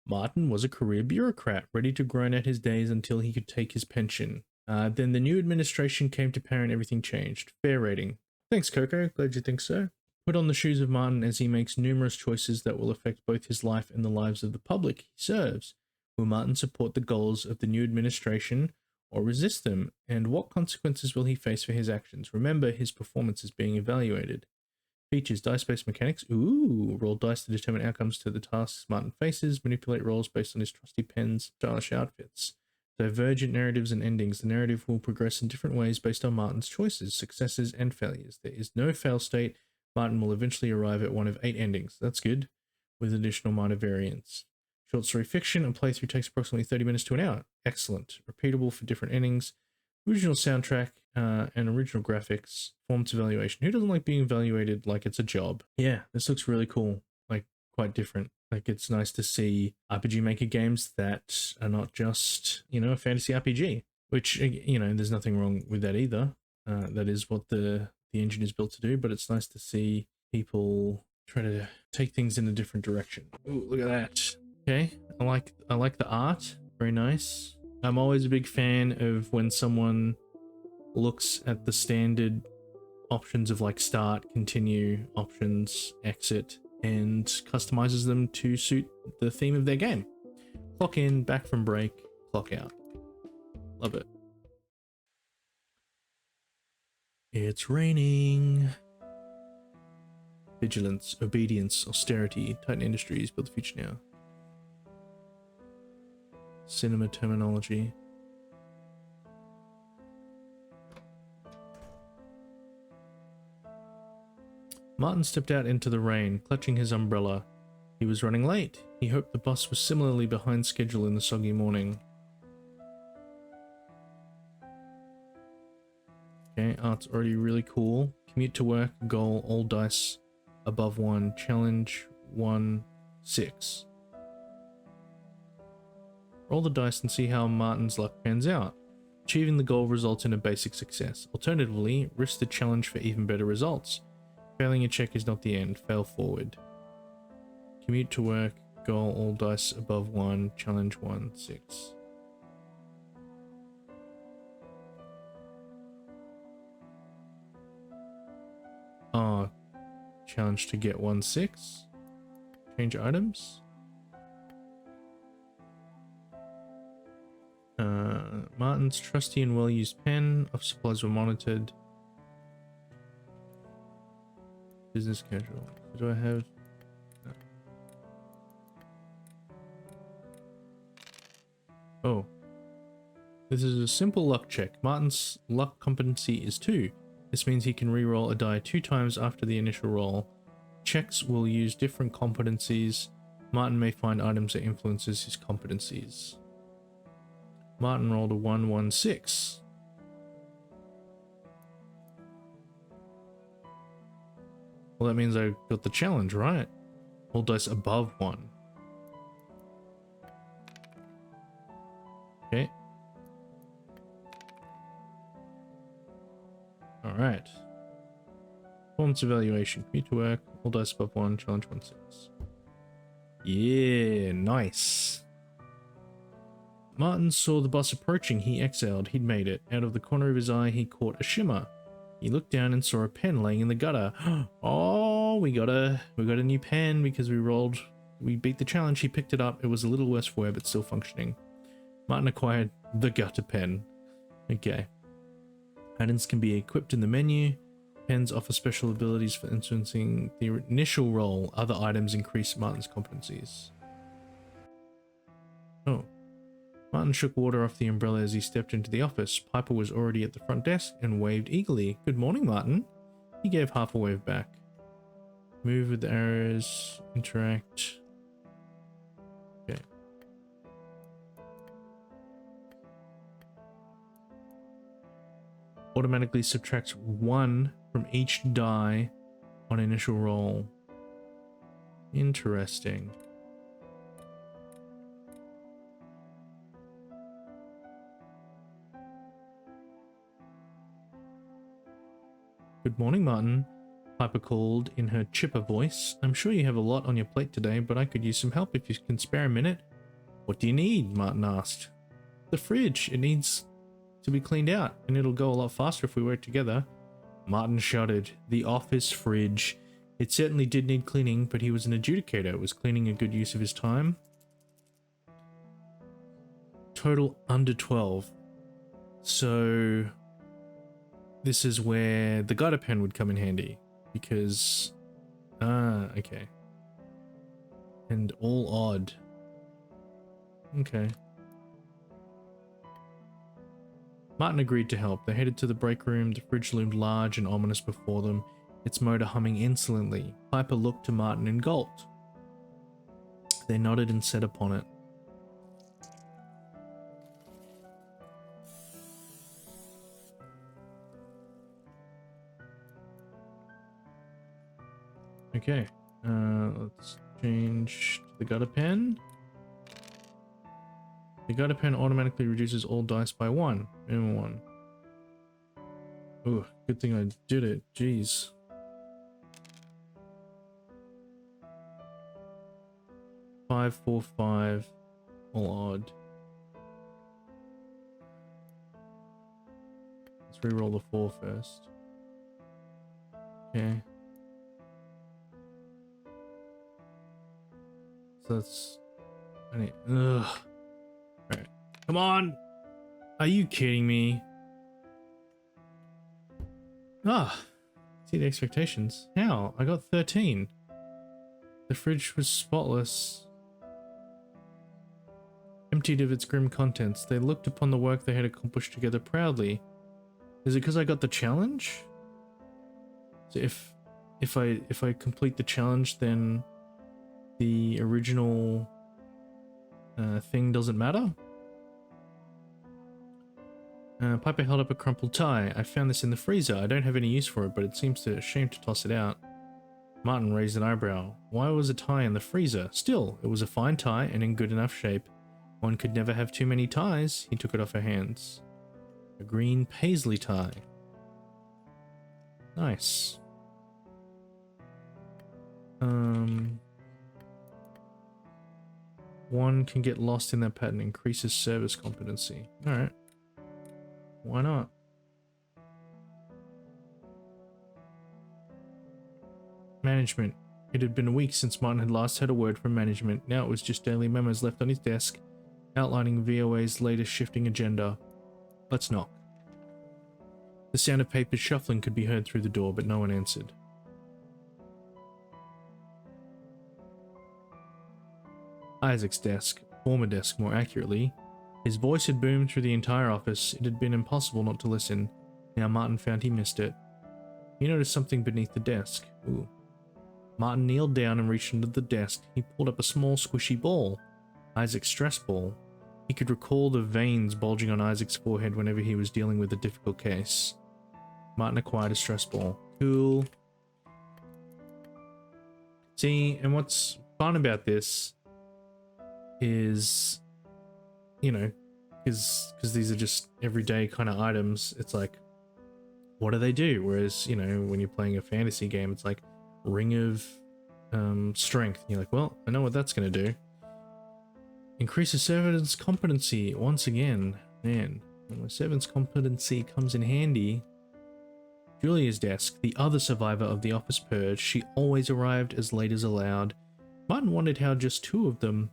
Martin was a career bureaucrat, ready to groan at his days until he could take his pension. Then the new administration came to power and everything changed. Fair rating. Thanks, Coco. Glad you think so. Put on the shoes of Martin as he makes numerous choices that will affect both his life and the lives of the public he serves. Will Martin support the goals of the new administration or resist them? And what consequences will he face for his actions? Remember, his performance is being evaluated. Features dice-based mechanics. Ooh, roll dice to determine outcomes to the tasks Martin faces. Manipulate rolls based on his trusty pen's stylish outfits. Divergent narratives and endings. The narrative will progress in different ways based on Martin's choices, successes, and failures. There is no fail state. Martin will eventually arrive at one of 8 endings. That's good, with additional minor variants. Short story fiction. A playthrough takes approximately 30 minutes to an hour. Excellent. Repeatable for different endings. Original soundtrack and original graphics. Performance evaluation. Who doesn't like being evaluated like it's a job? Yeah, this looks really cool. Like, quite different. Like, it's nice to see RPGMaker games that are not just, you know, a fantasy RPG. Which, you know, there's nothing wrong with that either. That is what the engine is built to do. But it's nice to see people try to take things in a different direction. Ooh, look at that. Okay, I like the art. Very nice. I'm always a big fan of when someone looks at the standard options of like start, continue, options, exit, and customizes them to suit the theme of their game. Clock in, back from break, clock out. Love it. It's raining. Vigilance, obedience, austerity, Titan Industries, build the future now. Cinema terminology. Martin stepped out into the rain, clutching his umbrella. He was running late. He hoped the bus was similarly behind schedule in the soggy morning. Okay, art's already really cool. Commute to work, goal, all dice above 1, challenge 1, 6. Roll the dice and see how Martin's luck pans out. Achieving the goal results in a basic success. Alternatively, risk the challenge for even better results. Failing a check is not the end. Fail forward. Commute to work. goal, all dice above 1, challenge 1, 6. Oh, challenge to get 1, 6. Change items. Martin's trusty and well-used pen. Office supplies were monitored. Business casual. Do I have... No. Oh. This is a simple luck check. Martin's luck competency is 2. This means he can re-roll a die 2 times after the initial roll. Checks will use different competencies. Martin may find items that influences his competencies. Martin rolled a 1-1-6. Well, that means I got the challenge, right? All dice above 1. Okay. Alright. Performance evaluation. Commute to work. All dice above 1. Challenge 1-6. Yeah, nice. Martin saw the bus approaching. He exhaled. He'd made it. Out of the corner of his eye, he caught a shimmer. He looked down and saw a pen laying in the gutter. Oh, we got a new pen because we beat the challenge. He picked it up. It was a little worse for wear, but still functioning. Martin acquired the gutter pen. Okay. Items can be equipped in the menu. Pens offer special abilities for influencing the initial roll. Other items increase Martin's competencies. Oh. Martin shook water off the umbrella as he stepped into the office. Piper was already at the front desk and waved eagerly. Good morning, Martin. He gave half a wave back. Move with the arrows. Interact. Okay. Automatically subtracts 1 from each die on initial roll. Interesting. Good morning, Martin. Piper called in her chipper voice. I'm sure you have a lot on your plate today, but I could use some help if you can spare a minute. What do you need? Martin asked. The fridge. It needs to be cleaned out, and it'll go a lot faster if we work together. Martin shuddered. The office fridge. It certainly did need cleaning, but he was an adjudicator. Was cleaning a good use of his time? Total under 12. So... this is where the gutter pen would come in handy, because, okay. And all odd. Okay. Martin agreed to help. They headed to the break room. The fridge loomed large and ominous before them, its motor humming insolently. Piper looked to Martin and gulped. They nodded and set upon it. Okay, let's change to the gutter pen. The gutter pen automatically reduces all dice by 1. Minimum 1. Ooh, good thing I did it. Jeez. Five, 4, 5. All odd. Let's reroll the 4 first. Okay. That's... ugh. Alright. Come on! Are you kidding me? Ah! See the expectations. How? I got 13. The fridge was spotless. Emptied of its grim contents, they looked upon the work they had accomplished together proudly. Is it because I got the challenge? So if I complete the challenge, then the original thing doesn't matter? Piper held up a crumpled tie. I found this in the freezer. I don't have any use for it, but it seems a shame to toss it out. Martin raised an eyebrow. Why was a tie in the freezer? Still, it was a fine tie and in good enough shape. One could never have too many ties. He took it off her hands. A green paisley tie. Nice. One can get lost in that pattern, increases service competency. Alright. Why not? Management. It had been a week since Martin had last heard a word from management. Now it was just daily memos left on his desk, outlining VOA's latest shifting agenda. Let's knock. The sound of papers shuffling could be heard through the door, but no one answered. Isaac's desk, former desk more accurately. His voice had boomed through the entire office. It had been impossible not to listen. Now Martin found he missed it. He noticed something beneath the desk. Ooh. Martin kneeled down and reached under the desk. He pulled up a small squishy ball. Isaac's stress ball. He could recall the veins bulging on Isaac's forehead whenever he was dealing with a difficult case. Martin acquired a stress ball. Cool. See, and what's fun about this is, you know, because these are just everyday kind of items, it's like, what do they do? Whereas, you know, when you're playing a fantasy game, it's like Ring of Strength. You're like, well, I know what that's going to do. Increases servant's competency once again. Man, when servant's competency comes in handy. Julia's desk, the other survivor of the office purge. She always arrived as late as allowed. Martin wondered how just two of them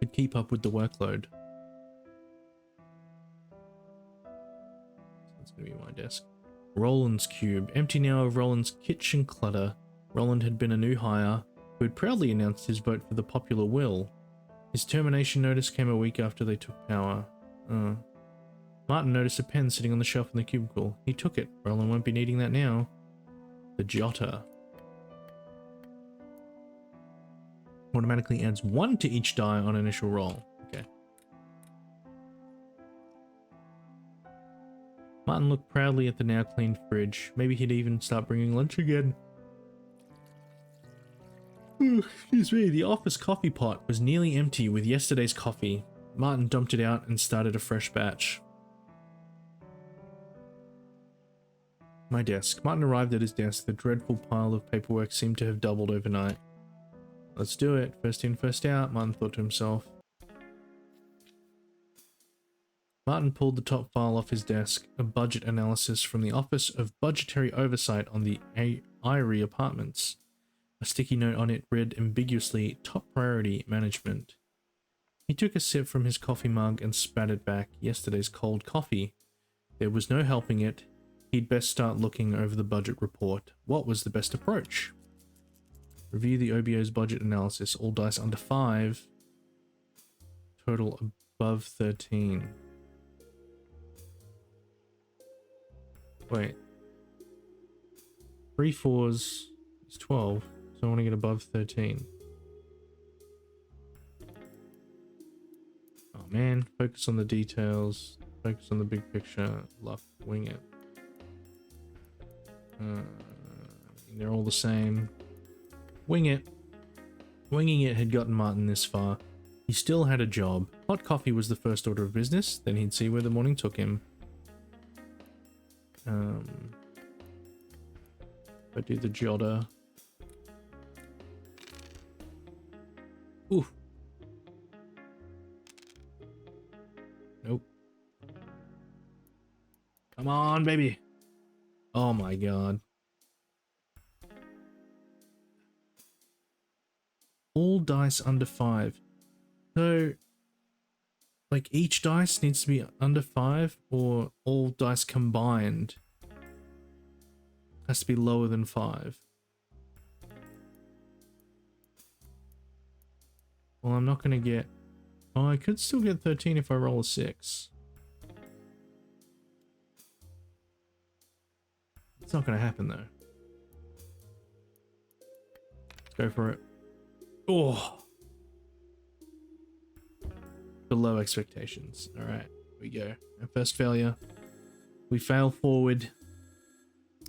could keep up with the workload. That's gonna be my desk. Roland's cube, empty now of Roland's kitchen clutter. Roland had been a new hire who had proudly announced his vote for the popular will. His termination notice came a week after they took power. Martin noticed a pen sitting on the shelf in the cubicle. He took it. Roland won't be needing that now. The jotter. Automatically adds 1 to each die on initial roll. Okay. Martin looked proudly at the now cleaned fridge. Maybe he'd even start bringing lunch again. Excuse me, the office coffee pot was nearly empty with yesterday's coffee. Martin dumped it out and started a fresh batch. My desk. Martin arrived at his desk. The dreadful pile of paperwork seemed to have doubled overnight. Let's do it. First in, first out, Martin thought to himself. Martin pulled the top file off his desk, a budget analysis from the Office of Budgetary Oversight on the IRE apartments. A sticky note on it read ambiguously, top priority management. He took a sip from his coffee mug and spat it back. Yesterday's cold coffee. There was no helping it. He'd best start looking over the budget report. What was the best approach? Review the OBO's budget analysis. All dice under 5. Total above 13. Wait. 3 4s is 12. So I want to get above 13. Oh man. Focus on the details. Focus on the big picture. Luck. Wing it. They're all the same. Wing it. Winging it had gotten Martin this far. He still had a job. Hot coffee was the first order of business, then he'd see where the morning took him. I do the jotter. Ooh. Nope. Come on, baby. Oh my god. All dice under 5. So, like, each dice needs to be under 5, or all dice combined has to be lower than 5. Well, I'm not going to get... Oh, I could still get 13 if I roll a 6. It's not going to happen, though. Let's go for it. Oh! Below expectations. Alright, here we go. Our first failure. We fail forward.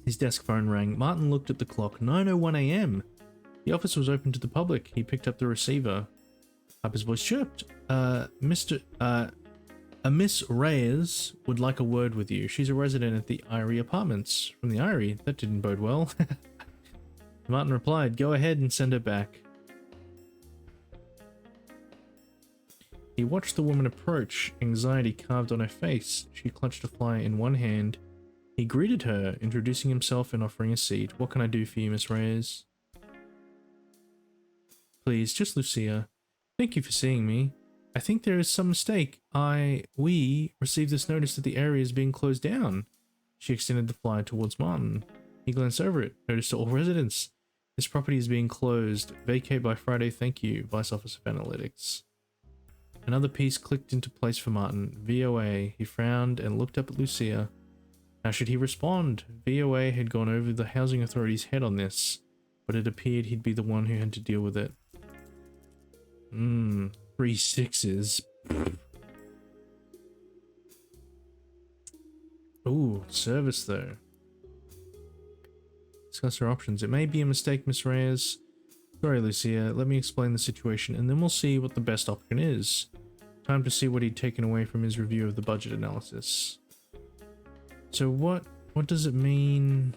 His desk phone rang. Martin looked at the clock. 9:01 AM. The office was open to the public. He picked up the receiver. Harper's voice chirped. A Miss Reyes would like a word with you. She's a resident at the IRE apartments. From the IRE? That didn't bode well. Martin replied, go ahead and send her back. He watched the woman approach, anxiety carved on her face. She clutched a fly in one hand. He greeted her, introducing himself and offering a seat. What can I do for you, Miss Reyes? Please, just Lucia. Thank you for seeing me. I think there is some mistake. We received this notice that the area is being closed down. She extended the flyer towards Martin. He glanced over it. Notice to all residents. This property is being closed. Vacate by Friday, thank you. Vice Officer of Analytics. Another piece clicked into place for Martin. VOA. He frowned and looked up at Lucia. How should he respond? VOA had gone over the Housing Authority's head on this, but it appeared he'd be the one who had to deal with it. 3 6s. Ooh, service though. Discuss our options. It may be a mistake, Miss Reyes. Sorry, Lucia. Let me explain the situation, and then we'll see what the best option is. Time to see what he'd taken away from his review of the budget analysis. So what does it mean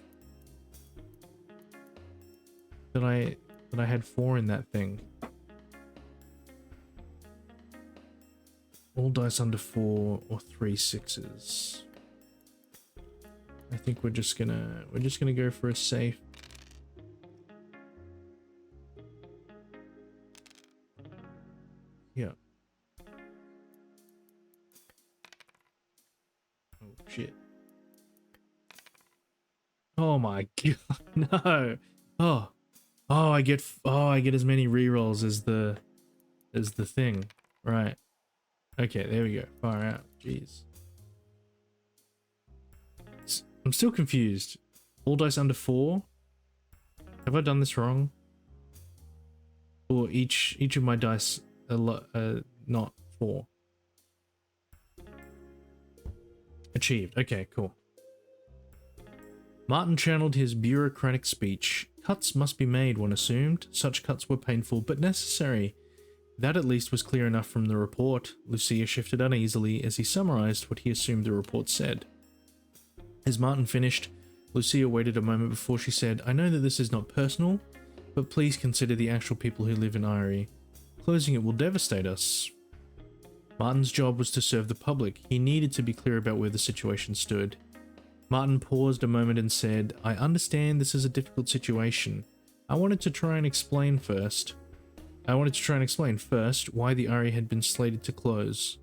that I had 4 in that thing? All dice under 4 or 3 6s. I think we're just gonna go for a safe. Yeah. Oh shit. Oh my god, no. Oh, I get as many rerolls as the thing. Right. Okay, there we go. Far out. Jeez. I'm still confused. All dice under 4? Have I done this wrong? Or each of my dice are not 4? Achieved. Okay, cool. Martin channeled his bureaucratic speech. Cuts must be made, one assumed. Such cuts were painful, but necessary. That at least was clear enough from the report. Lucia shifted uneasily as he summarized what he assumed the report said. As Martin finished, Lucia waited a moment before she said, I know that this is not personal, but please consider the actual people who live in Irie. Closing it will devastate us. Martin's job was to serve the public. He needed to be clear about where the situation stood. Martin paused a moment and said, I understand this is a difficult situation. I wanted to try and explain first why the Irie had been slated to close.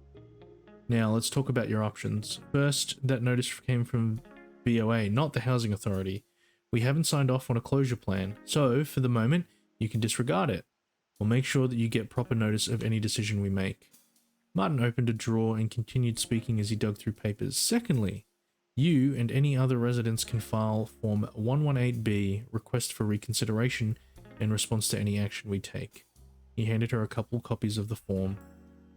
Now, let's talk about your options. First, that notice came from VOA, not the Housing Authority. We haven't signed off on a closure plan, so, for the moment, you can disregard it. We'll make sure that you get proper notice of any decision we make. Martin opened a drawer and continued speaking as he dug through papers. Secondly, you and any other residents can file Form 118B, Request for Reconsideration, in response to any action we take. He handed her a couple copies of the form.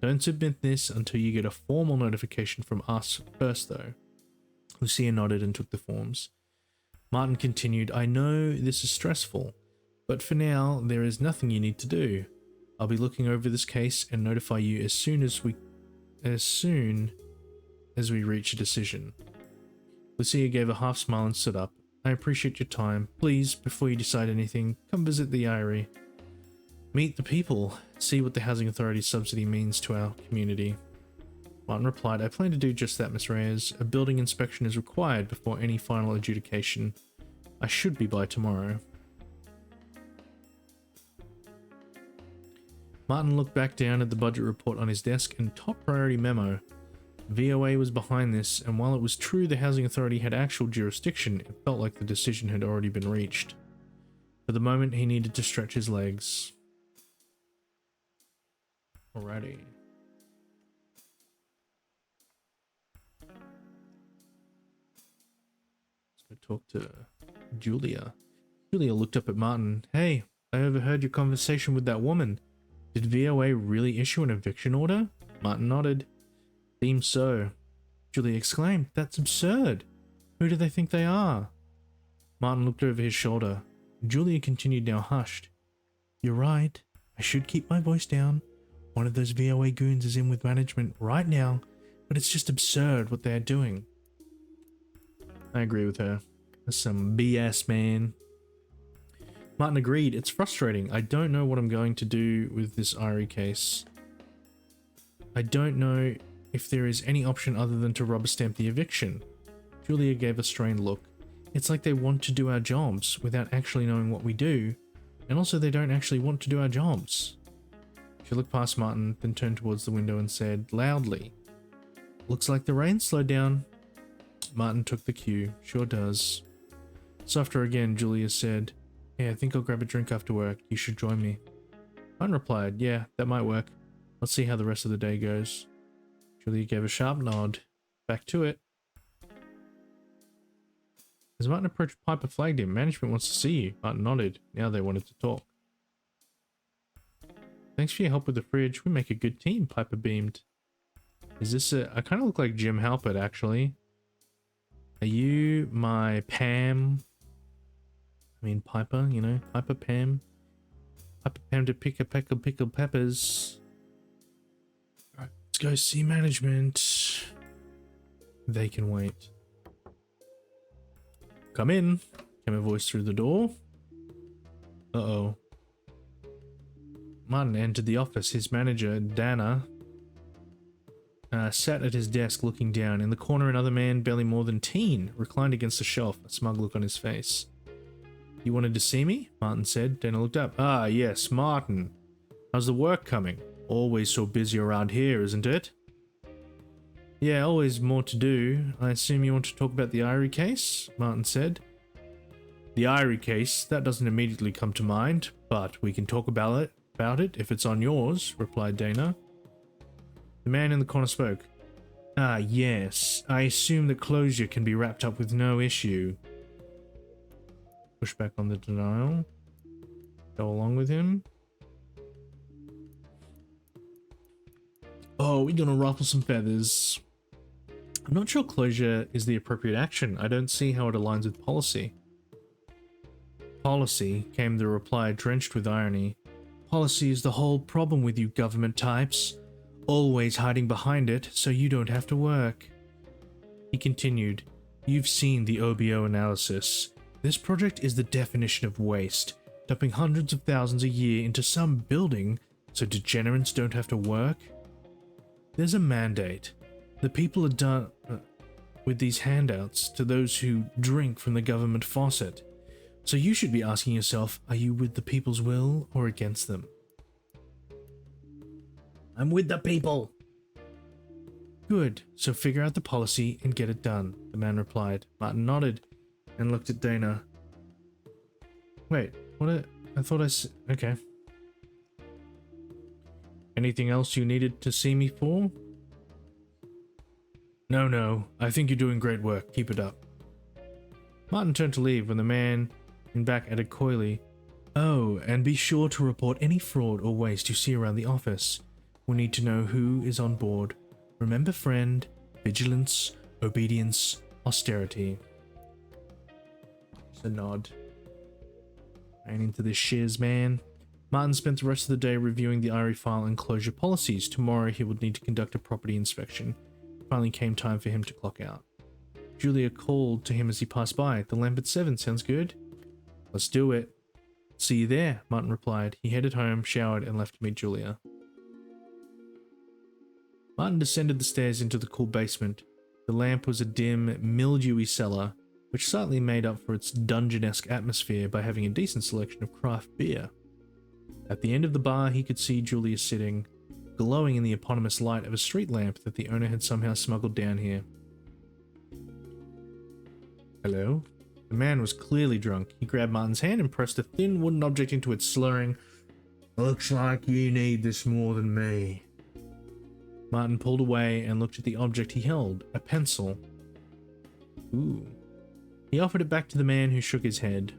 Don't submit this until you get a formal notification from us first, though. Lucia nodded and took the forms. Martin continued, I know this is stressful, but for now, there is nothing you need to do. I'll be looking over this case and notify you as soon as we reach a decision. Lucia gave a half smile and stood up. I appreciate your time. Please, before you decide anything, come visit the Irie. Meet the people. See what the Housing Authority subsidy means to our community. Martin replied, I plan to do just that, Miss Reyes. A building inspection is required before any final adjudication. I should be by tomorrow. Martin looked back down at the budget report on his desk and top priority memo. VOA was behind this, and while it was true the Housing Authority had actual jurisdiction, it felt like the decision had already been reached. For the moment, he needed to stretch his legs. Alrighty. Let's go talk to Julia. Julia looked up at Martin. Hey, I overheard your conversation with that woman. Did VOA really issue an eviction order? Martin nodded. Seems so. Julia exclaimed, That's absurd. Who do they think they are? Martin looked over his shoulder. Julia continued, now hushed. You're right. I should keep my voice down. One of those VOA goons is in with management right now, but it's just absurd what they're doing. I agree with her. That's some BS, man. Martin agreed. It's frustrating. I don't know what I'm going to do with this Irie case. I don't know if there is any option other than to rubber stamp the eviction. Julia gave a strained look. It's like they want to do our jobs without actually knowing what we do, and also they don't actually want to do our jobs. She looked past Martin, then turned towards the window and said loudly, "Looks like the rain slowed down." Martin took the cue. Sure does. Softer again, Julia said, "Hey, I think I'll grab a drink after work. You should join me." Martin replied, "Yeah, that might work. Let's see how the rest of the day goes." Julia gave a sharp nod. Back to it. As Martin approached, Piper flagged him. "Management wants to see you." Martin nodded. Now they wanted to talk. "Thanks for your help with the fridge. We make a good team," Piper beamed. Is this a... I kind of look like Jim Halpert, actually. Are you my Pam? I mean, Piper, you know? Piper Pam. Piper Pam to pick a peck of pickled peppers. Alright, let's go see management. They can wait. "Come in," came a voice through the door. Uh-oh. Martin entered the office. His manager, Dana, sat at his desk looking down. In the corner, another man, barely more than teen, reclined against a shelf, a smug look on his face. "You wanted to see me?" Martin said. Dana looked up. "Ah, yes, Martin. How's the work coming? Always so busy around here, isn't it?" "Yeah, always more to do. I assume you want to talk about the Irie case?" Martin said. "The Irie case? That doesn't immediately come to mind, but we can talk about it if it's on yours," replied Dana. The man in the corner spoke. "Ah, yes. I assume the closure can be wrapped up with no issue." Push back on the denial. Go along with him. Oh, we're gonna ruffle some feathers. "I'm not sure closure is the appropriate action. I don't see how it aligns with policy." "Policy," came the reply, drenched with irony. "Policy is the whole problem with you government types. Always hiding behind it so you don't have to work." He continued, "You've seen the OBO analysis. This project is the definition of waste, dumping hundreds of thousands a year into some building so degenerates don't have to work. There's a mandate. The people are done with these handouts to those who drink from the government faucet. So you should be asking yourself, are you with the people's will or against them?" "I'm with the people." "Good, so figure out the policy and get it done," the man replied. Martin nodded and looked at Dana. "Wait, I thought okay. Anything else you needed to see me for?" No, I think you're doing great work. Keep it up." Martin turned to leave when the man in back added coyly, "Oh, and be sure to report any fraud or waste you see around the office. We need to know who is on board. Remember, friend, vigilance, obedience, austerity." Just a nod. Ain't into this shiz, man. Martin spent the rest of the day reviewing the Irie file and closure policies. Tomorrow he would need to conduct a property inspection. Finally came time for him to clock out. Julia called to him as he passed by. "The lamp at 7 sounds good." "Let's do it." "See you there," Martin replied. He headed home, showered, and left to meet Julia. Martin descended the stairs into the cool basement. The lamp was a dim, mildewy cellar, which slightly made up for its dungeon-esque atmosphere by having a decent selection of craft beer. At the end of the bar, he could see Julia sitting, glowing in the eponymous light of a street lamp that the owner had somehow smuggled down here. "Hello?" The man was clearly drunk. He grabbed Martin's hand and pressed a thin wooden object into it, slurring, "Looks like you need this more than me." Martin pulled away and looked at the object he held, a pencil. Ooh. He offered it back to the man, who shook his head.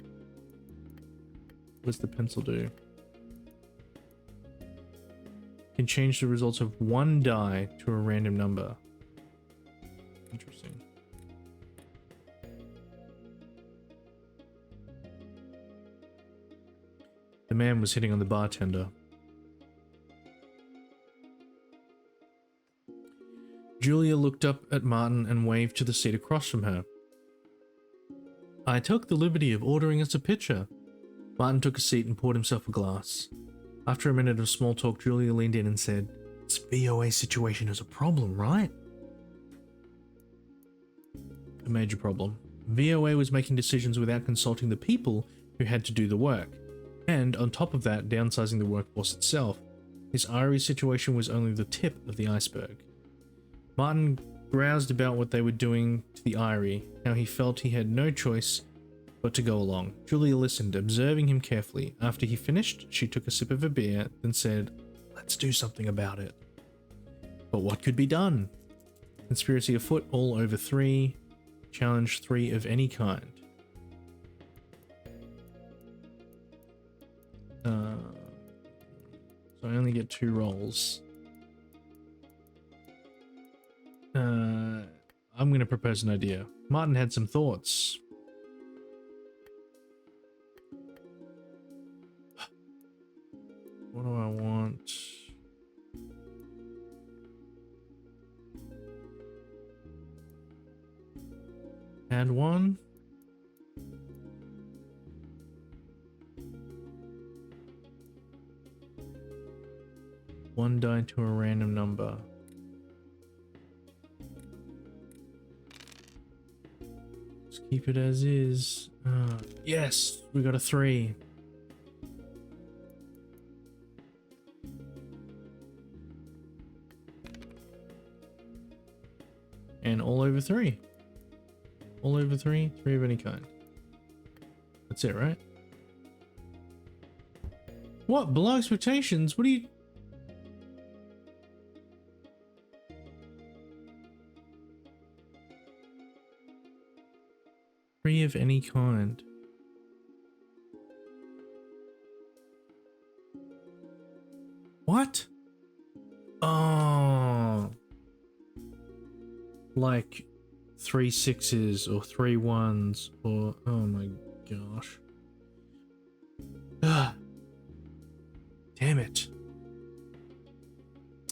What does the pencil do? Can change the results of one die to a random number. Interesting. The man was hitting on the bartender. Julia looked up at Martin and waved to the seat across from her. "I took the liberty of ordering us a pitcher." Martin took a seat and poured himself a glass. After a minute of small talk, Julia leaned in and said, This VOA situation is a problem, right? A major problem. VOA was making decisions without consulting the people who had to do the work, and on top of that, downsizing the workforce itself. His Irie situation was only the tip of the iceberg. Martin groused about what they were doing to the Irie, how he felt he had no choice but to go along. Julia listened, observing him carefully. After he finished, she took a sip of a beer, then said, "Let's do something about it." But what could be done? Conspiracy afoot, all over 3. Challenge 3 of any kind. So I only get 2 rolls. I'm going to propose an idea. Martin had some thoughts. What do I want? Add 1. One die to a random number. Just keep it as is. Yes, we got a 3. And all over 3. All over 3, 3 of any kind. That's it, right? What? Below expectations? What do you... Three of any kind. What? Oh. Like 3 6s or 3 1s or... Oh my gosh. Ah. Damn it.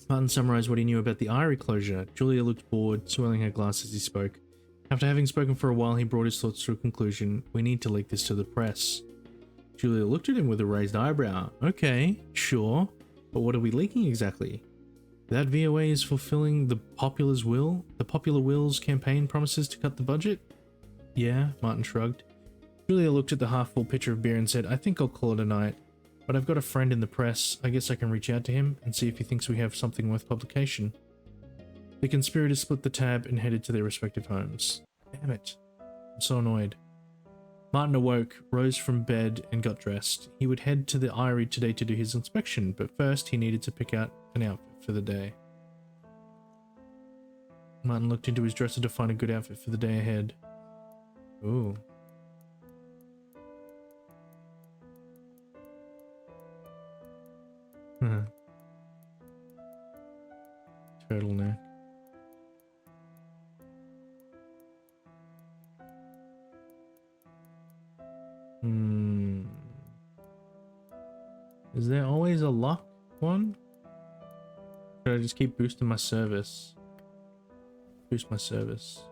Martin summarized what he knew about the Irie closure. Julia looked bored, swirling her glass as he spoke. After having spoken for a while, he brought his thoughts to a conclusion. We need to leak this to the press. Julia looked at him with a raised eyebrow. Okay, sure. But what are we leaking exactly? That VOA is fulfilling the Popular Will's campaign promises to cut the budget? Yeah, Martin shrugged. Julia looked at the half-full pitcher of beer and said, I think I'll call it a night. But I've got a friend in the press. I guess I can reach out to him and see if he thinks we have something worth publication. The conspirators split the tab and headed to their respective homes. Damn it. I'm so annoyed. Martin awoke, rose from bed, and got dressed. He would head to the Irie today to do his inspection, but first he needed to pick out an outfit for the day. Martin looked into his dresser to find a good outfit for the day ahead. Ooh. Turtleneck. Is there always a luck one? Should I just keep boosting my service? Boost my service.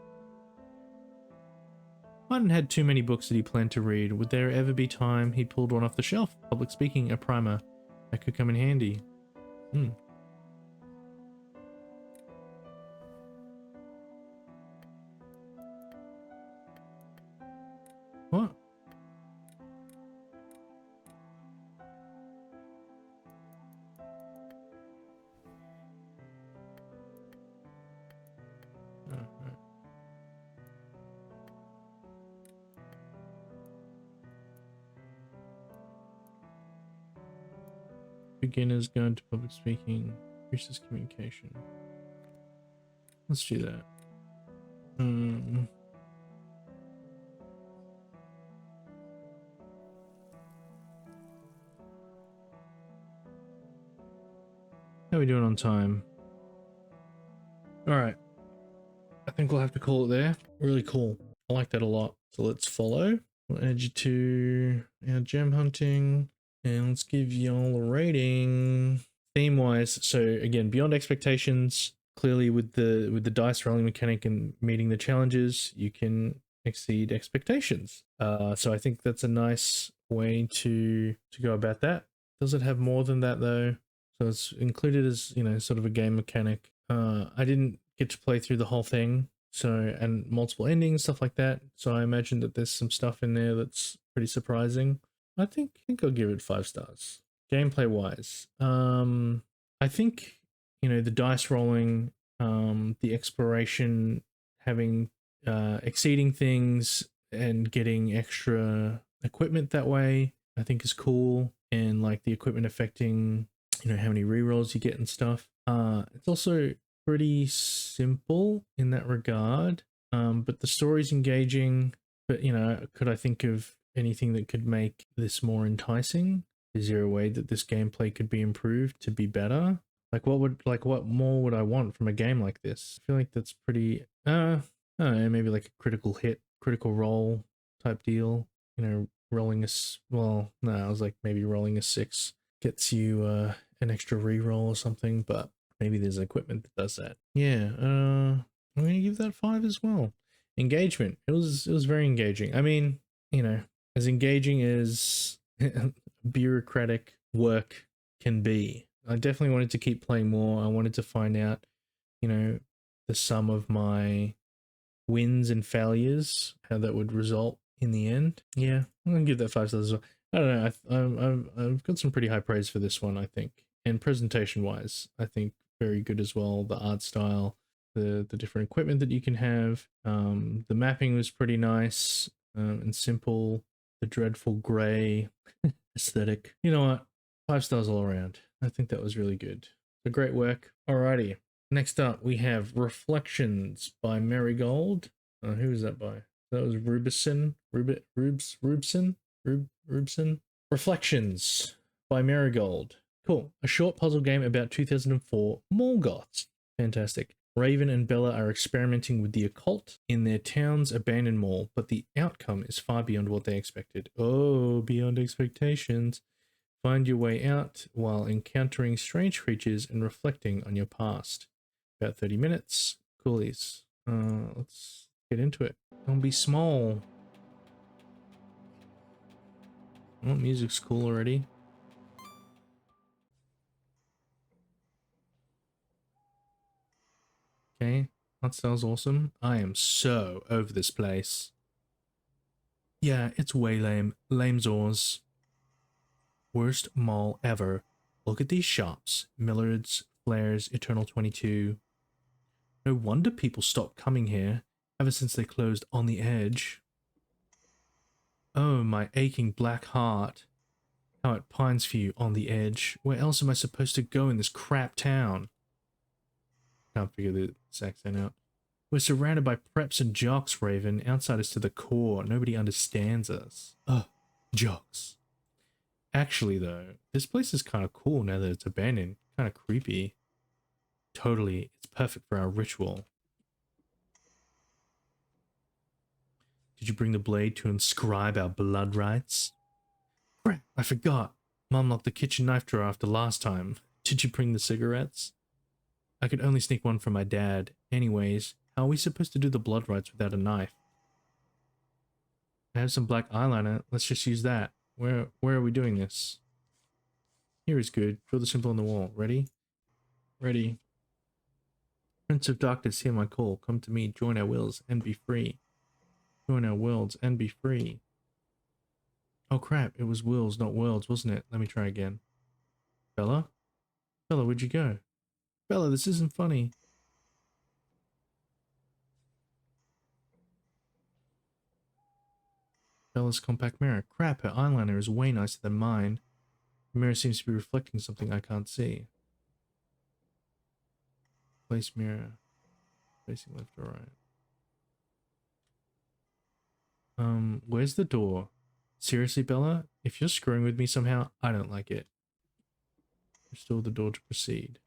Martin had too many books that he planned to read. Would there ever be time he pulled one off the shelf? Public speaking, a primer. That could come in handy. What? Beginners guide to public speaking. Increases communication. Let's do that. How are we doing on time? Alright. I think we'll have to call it there. Really cool. I like that a lot. So let's follow. We'll add you to our gem hunting. And let's give y'all a rating. Theme-wise, so again, beyond expectations. Clearly with the dice rolling mechanic and meeting the challenges, you can exceed expectations. So I think that's a nice way to go about that. Does it have more than that though? So it's included as, you know, sort of a game mechanic. I didn't get to play through the whole thing, so, and multiple endings, stuff like that. So I imagine that there's some stuff in there that's pretty surprising. I think I'll give it 5 stars. Gameplay wise, I think, you know, the dice rolling, the exploration, having exceeding things and getting extra equipment that way, I think is cool. And like the equipment affecting, you know, how many rerolls you get and stuff. It's also pretty simple in that regard. But the story's engaging. But, you know, could I think of anything that could make this more enticing? Is there a way that this gameplay could be improved to be better? What more would I want from a game like this? I feel like that's pretty I don't know, maybe like a critical role type deal. You know, rolling well, no, I was like maybe rolling a 6 gets you an extra reroll or something, but maybe there's equipment that does that. Yeah, I'm gonna give that 5 as well. Engagement. It was very engaging. I mean, you know, as engaging as bureaucratic work can be. I definitely wanted to keep playing more. I wanted to find out, you know, the sum of my wins and failures, how that would result in the end. Yeah, I'm gonna give that 5 stars as well. I don't know. I've got some pretty high praise for this one, I think, and presentation wise, I think very good as well. The art style, the different equipment that you can have, the mapping was pretty nice and simple. The dreadful gray aesthetic. You know what? 5 stars all around. I think that was really good. So great work. Alrighty. Next up, we have Reflections by Marigold. Who is that by? That was Rubison. Rubson. Reflections by Marigold. Cool. A short puzzle game about 2004 Morgoths. Fantastic. Raven and Bella are experimenting with the occult in their town's abandoned mall, but the outcome is far beyond what they expected. Oh, beyond expectations. Find your way out while encountering strange creatures and reflecting on your past. About 30 minutes. Coolies. Let's get into it. Don't be small. Oh, music's cool already. Okay, that sounds awesome. I am so over this place. Yeah, it's way lame. Lame's oars. Worst mall ever. Look at these shops. Millard's, Flair's, Eternal 22. No wonder people stopped coming here ever since they closed On the Edge. Oh, my aching black heart. How it pines for you, On the Edge. Where else am I supposed to go in this crap town? Can't figure this accent out. We're surrounded by preps and jocks, Raven. Outsiders to the core. Nobody understands us. Ugh, jocks. Actually, though, this place is kind of cool now that it's abandoned. Kind of creepy. Totally. It's perfect for our ritual. Did you bring the blade to inscribe our blood rites? Crap, I forgot. Mom locked the kitchen knife drawer after last time. Did you bring the cigarettes? I could only sneak one from my dad. Anyways, how are we supposed to do the blood rites without a knife? I have some black eyeliner. Let's just use that. Where are we doing this? Here is good. Draw the symbol on the wall. Ready? Ready. Prince of Darkness, hear my call. Come to me, join our wills, and be free. Join our worlds, and be free. Oh crap, it was wills, not worlds, wasn't it? Let me try again. Bella? Bella, where'd you go? Bella, this isn't funny. Bella's compact mirror. Crap, her eyeliner is way nicer than mine. The mirror seems to be reflecting something I can't see. Place mirror. Facing left or right. Where's the door? Seriously, Bella? If you're screwing with me somehow, I don't like it. Restore the door to proceed.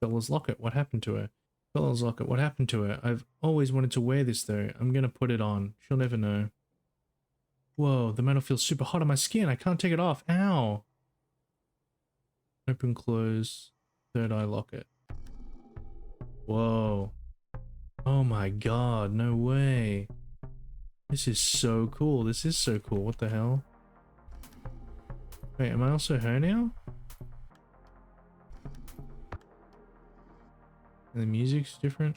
Bella's locket. What happened to her? Bella's locket. What happened to her? I've always wanted to wear this though. I'm gonna put it on. She'll never know. Whoa, the metal feels super hot on my skin. I can't take it off. Ow. Open, close. Third eye locket. Whoa. Oh my god, no way. This is so cool. This is so cool. What the hell? Wait, am I also her now? And the music's different.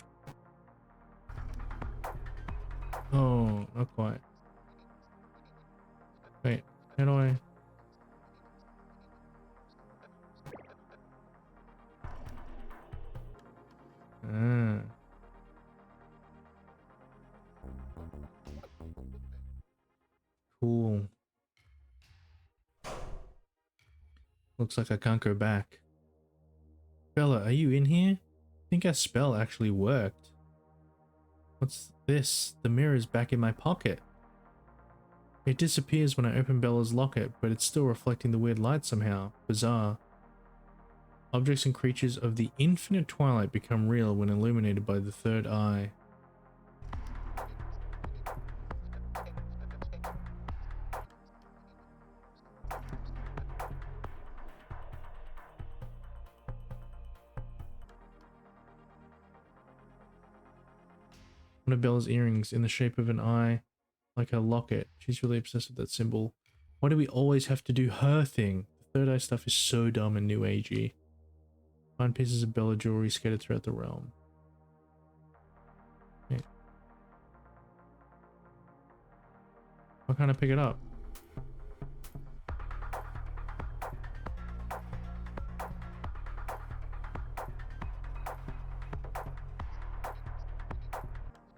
Oh, not quite. Wait, how do I... Ah. Cool. Looks like I can't go back. Bella, are you in here? I think our spell actually worked. What's this? The mirror's back in my pocket. It disappears when I open Bella's locket, but it's still reflecting the weird light somehow. Bizarre. Objects and creatures of the infinite twilight become real when illuminated by the third eye. One of Bella's earrings in the shape of an eye, like her locket. She's really obsessed with that symbol. Why do we always have to do her thing? The third eye stuff is so dumb and new agey. Find pieces of Bella jewelry scattered throughout the realm. Okay. Why can't I pick it up?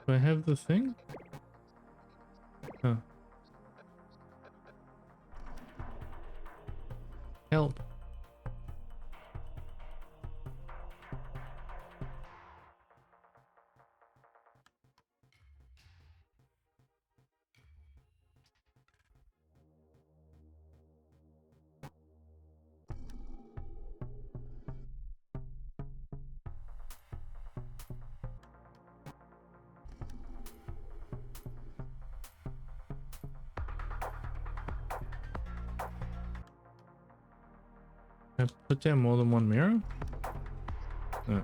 Do I have the thing? Huh. Help. Can I put down more than one mirror? No.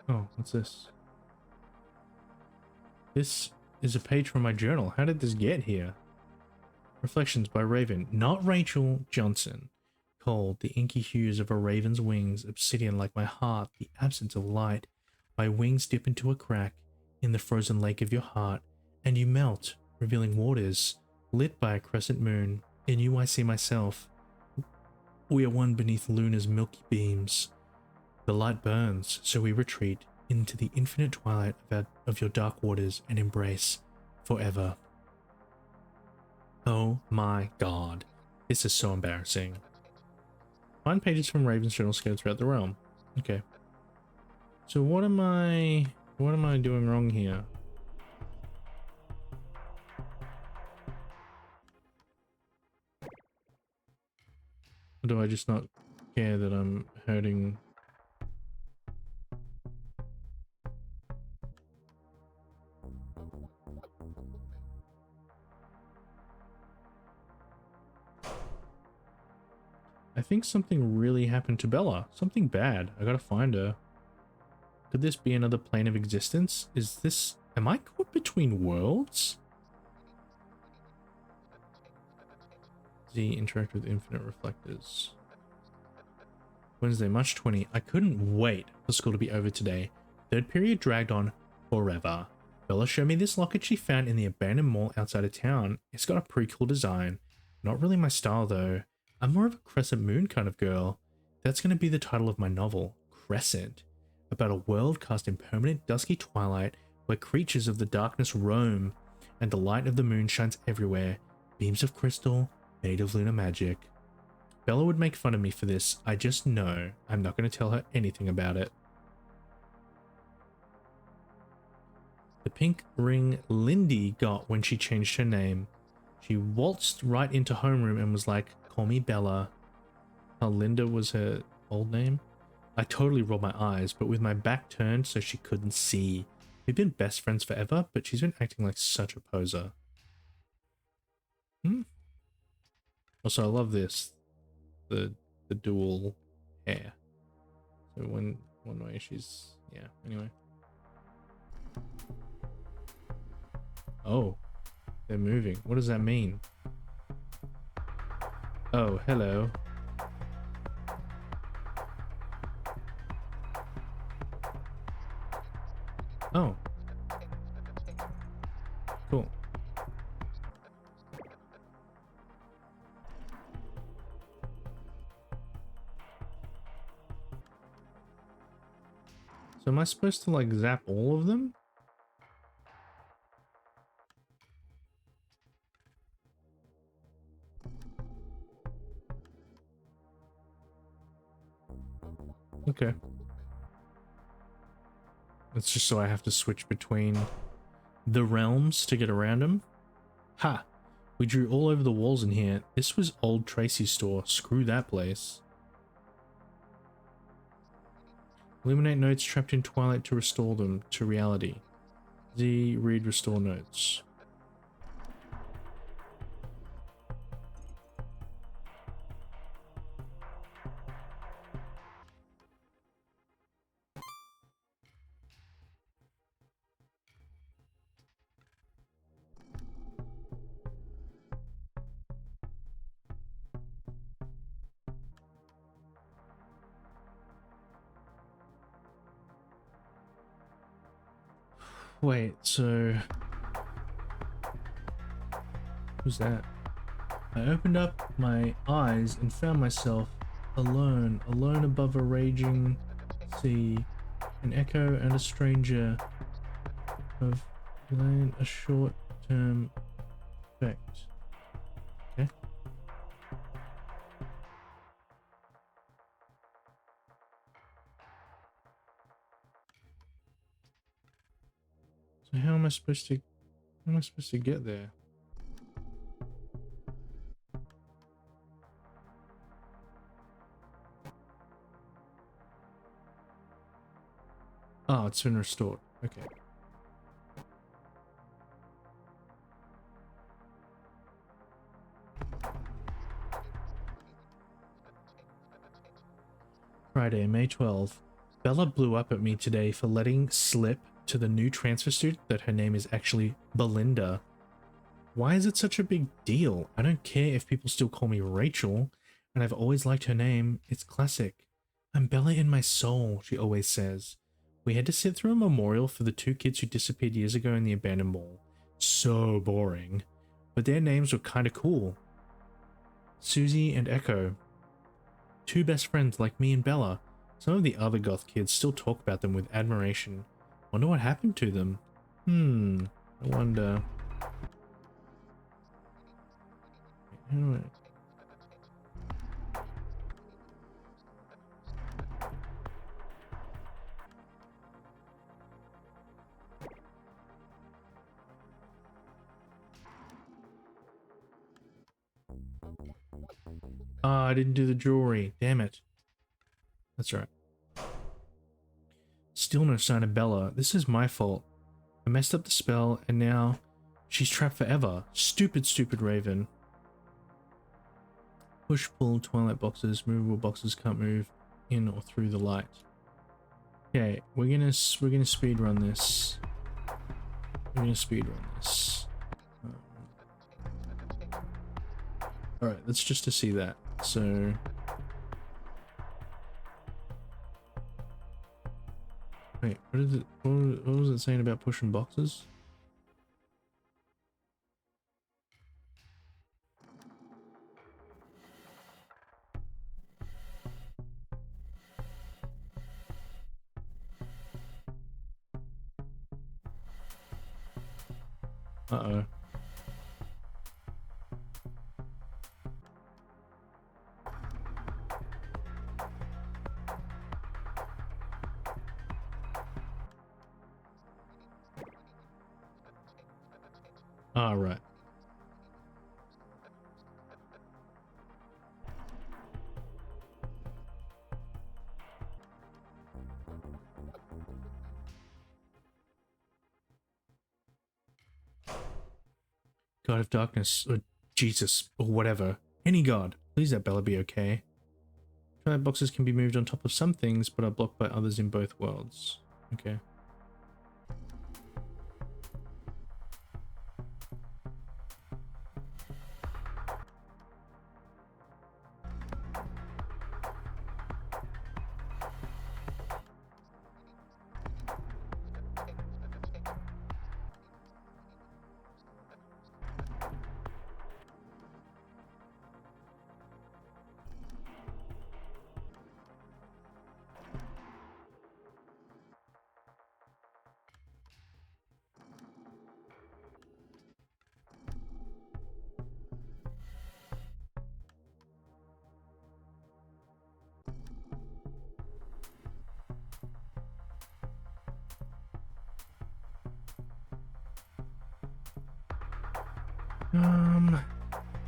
Oh, what's this? This is a page from my journal. How did this get here? Reflections by Raven, not Rachel Johnson. Cold, the inky hues of a raven's wings, obsidian like my heart, the absence of light. My wings dip into a crack in the frozen lake of your heart, and you melt, revealing waters, lit by a crescent moon. In you I see myself. We are one beneath Luna's milky beams. The light burns, so we retreat into the infinite twilight of your dark waters and embrace forever. Oh my god. This is so embarrassing. Find pages from Raven's journal scattered throughout the realm. Okay. So what am I doing wrong here? Or do I just not care that I'm hurting? I think something really happened to Bella. Something bad. I gotta find her. Could this be another plane of existence? Is this... Am I caught between worlds? Z, interact with infinite reflectors. Wednesday, March 20. I couldn't wait for school to be over today. Third period dragged on forever. Bella showed me this locket she found in the abandoned mall outside of town. It's got a pretty cool design. Not really my style though. I'm more of a crescent moon kind of girl. That's going to be the title of my novel, Crescent. About a world cast in permanent dusky twilight where creatures of the darkness roam and the light of the moon shines everywhere. Beams of crystal made of lunar magic. Bella would make fun of me for this. I just know I'm not going to tell her anything about it. The pink ring Lindy got when she changed her name. She waltzed right into homeroom and was like, call me Bella. How Linda was her old name? I totally rolled my eyes, but with my back turned so she couldn't see. We've been best friends forever, but she's been acting like such a poser. Also, I love this. The dual hair. So one way she's... Yeah, anyway. Oh. They're moving. What does that mean? Oh, hello. Oh, cool. So am I supposed to like zap all of them? Okay. It's just so I have to switch between the realms to get around them. Ha! We drew all over the walls in here. This was old Tracy's store. Screw that place. Eliminate notes trapped in Twilight to restore them to reality. Z, read restore notes. Wait, so... Who's that? I opened up my eyes and found myself alone above a raging sea, an echo and a stranger of land, a short-term effect. Okay. So how am I supposed to get there? Oh, it's been restored. Okay. Friday, May 12th. Bella blew up at me today for letting slip to the new transfer student that her name is actually Belinda. Why is it such a big deal? I don't care if people still call me Rachel, and I've always liked her name. It's classic. I'm Bella in my soul, she always says. We had to sit through a memorial for the two kids who disappeared years ago in the abandoned mall. So boring. But their names were kinda cool. Susie and Echo. Two best friends like me and Bella. Some of the other goth kids still talk about them with admiration. Wonder what happened to them. I wonder. Ah, I didn't do the jewelry. Damn it. That's right. Still no sign of Bella. This is my fault. I messed up the spell, and now she's trapped forever. Stupid, stupid Raven. Push, pull, Twilight boxes, movable boxes can't move in or through the light. Okay, we're gonna speed run this. We're gonna speed run this. All right, that's just to see that. So. Wait, what was it saying about pushing boxes? Uh-oh. Ah, right. God of Darkness, or Jesus, or whatever. Any god. Please let Bella be okay. Twilight boxes can be moved on top of some things, but are blocked by others in both worlds. Okay. How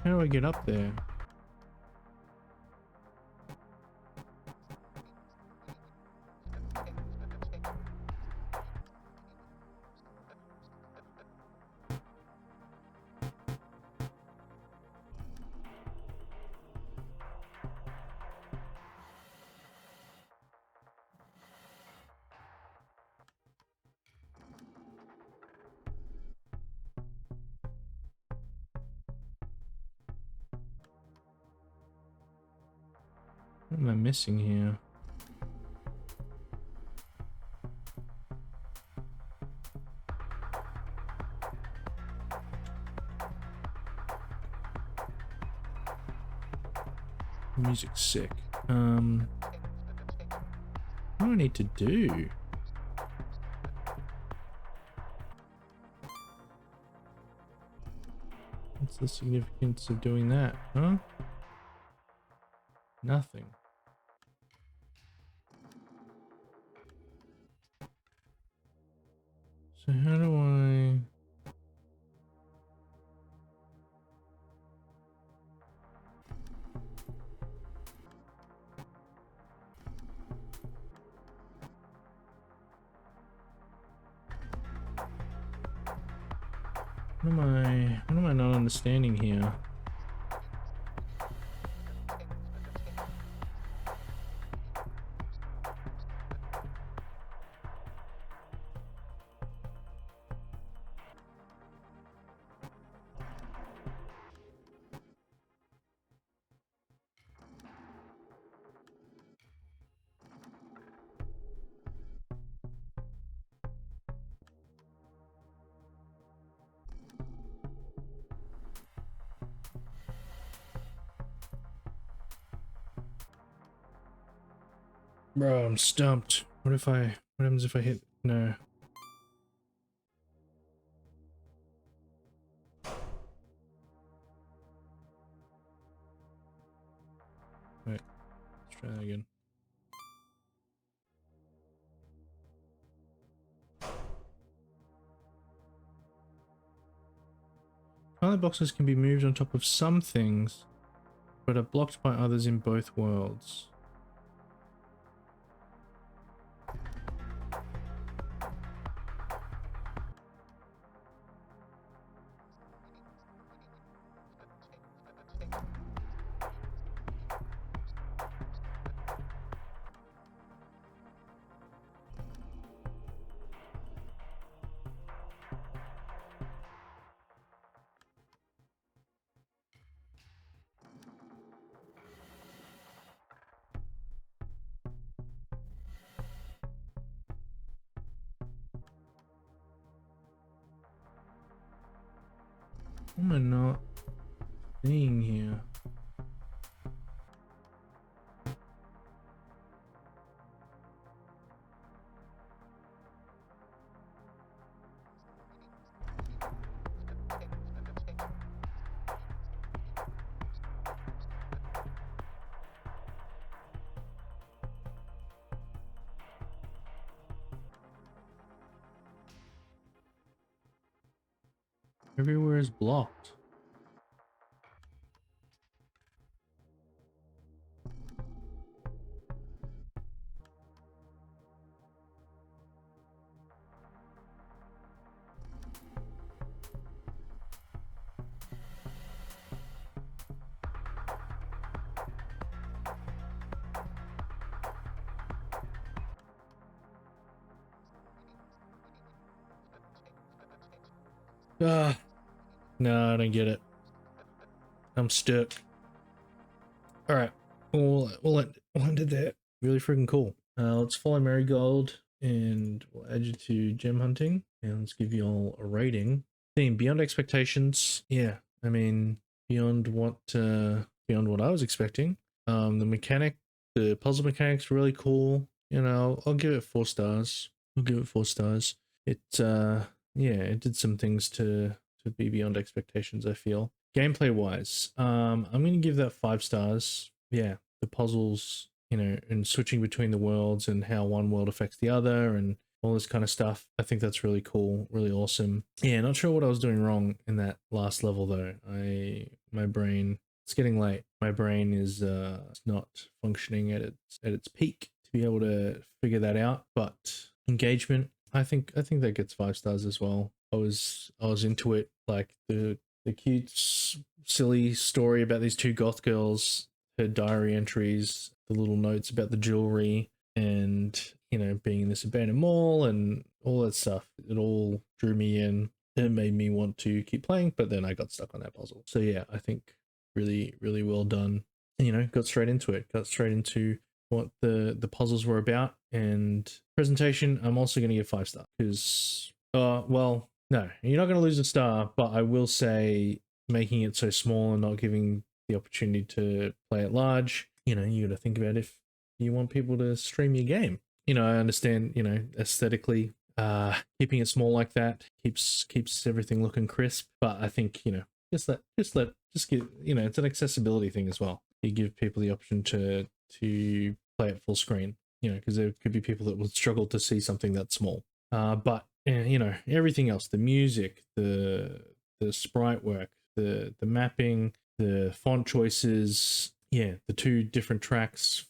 do I get up there? What am I missing here? Music's sick. What do I need to do? What's the significance of doing that, huh? Nothing. So how do I... What am I not understanding here? Bro, I'm stumped. What happens if I hit, no. Wait, let's try that again. Pilot boxes can be moved on top of some things, but are blocked by others in both worlds. What am I not seeing here? Everywhere is blocked. Ah, no, I don't get it. I'm stuck. All right, we'll end it there. Really freaking cool. Let's follow Marigold and we'll add you to gem hunting, and let's give you all a rating. Theme beyond expectations. Yeah, I mean beyond what I was expecting. The puzzle mechanics were really cool. You know, I'll give it 4 stars. I'll give it 4 stars. It yeah, it did some things to be beyond expectations, I feel. Gameplay wise, I'm gonna give that 5 stars. Yeah, the puzzles, you know, and switching between the worlds and how one world affects the other and all this kind of stuff. I think that's really cool, really awesome. Yeah, not sure what I was doing wrong in that last level though. My brain, it's getting late. My brain is not functioning at its peak to be able to figure that out. But engagement, I think that gets 5 stars as well. I was into it, like the cute silly story about these two goth girls, her diary entries, the little notes about the jewelry, and you know, being in this abandoned mall and all that stuff. It all drew me in. It made me want to keep playing, but then I got stuck on that puzzle. So yeah, I think really, really well done. And, you know, got straight into it. Got straight into what the puzzles were about. And presentation, I'm also going to give 5 stars because, well, no, you're not going to lose a star, but I will say making it so small and not giving the opportunity to play it large, you know, you got to think about if you want people to stream your game. You know, I understand, you know, aesthetically, keeping it small like that keeps everything looking crisp, but I think, you know, just give, you know, it's an accessibility thing as well. You give people the option to play it full screen, you know, because there could be people that would struggle to see something that small. But you know, everything else, the music, the sprite work, the mapping, the font choices, yeah, the 2 different tracks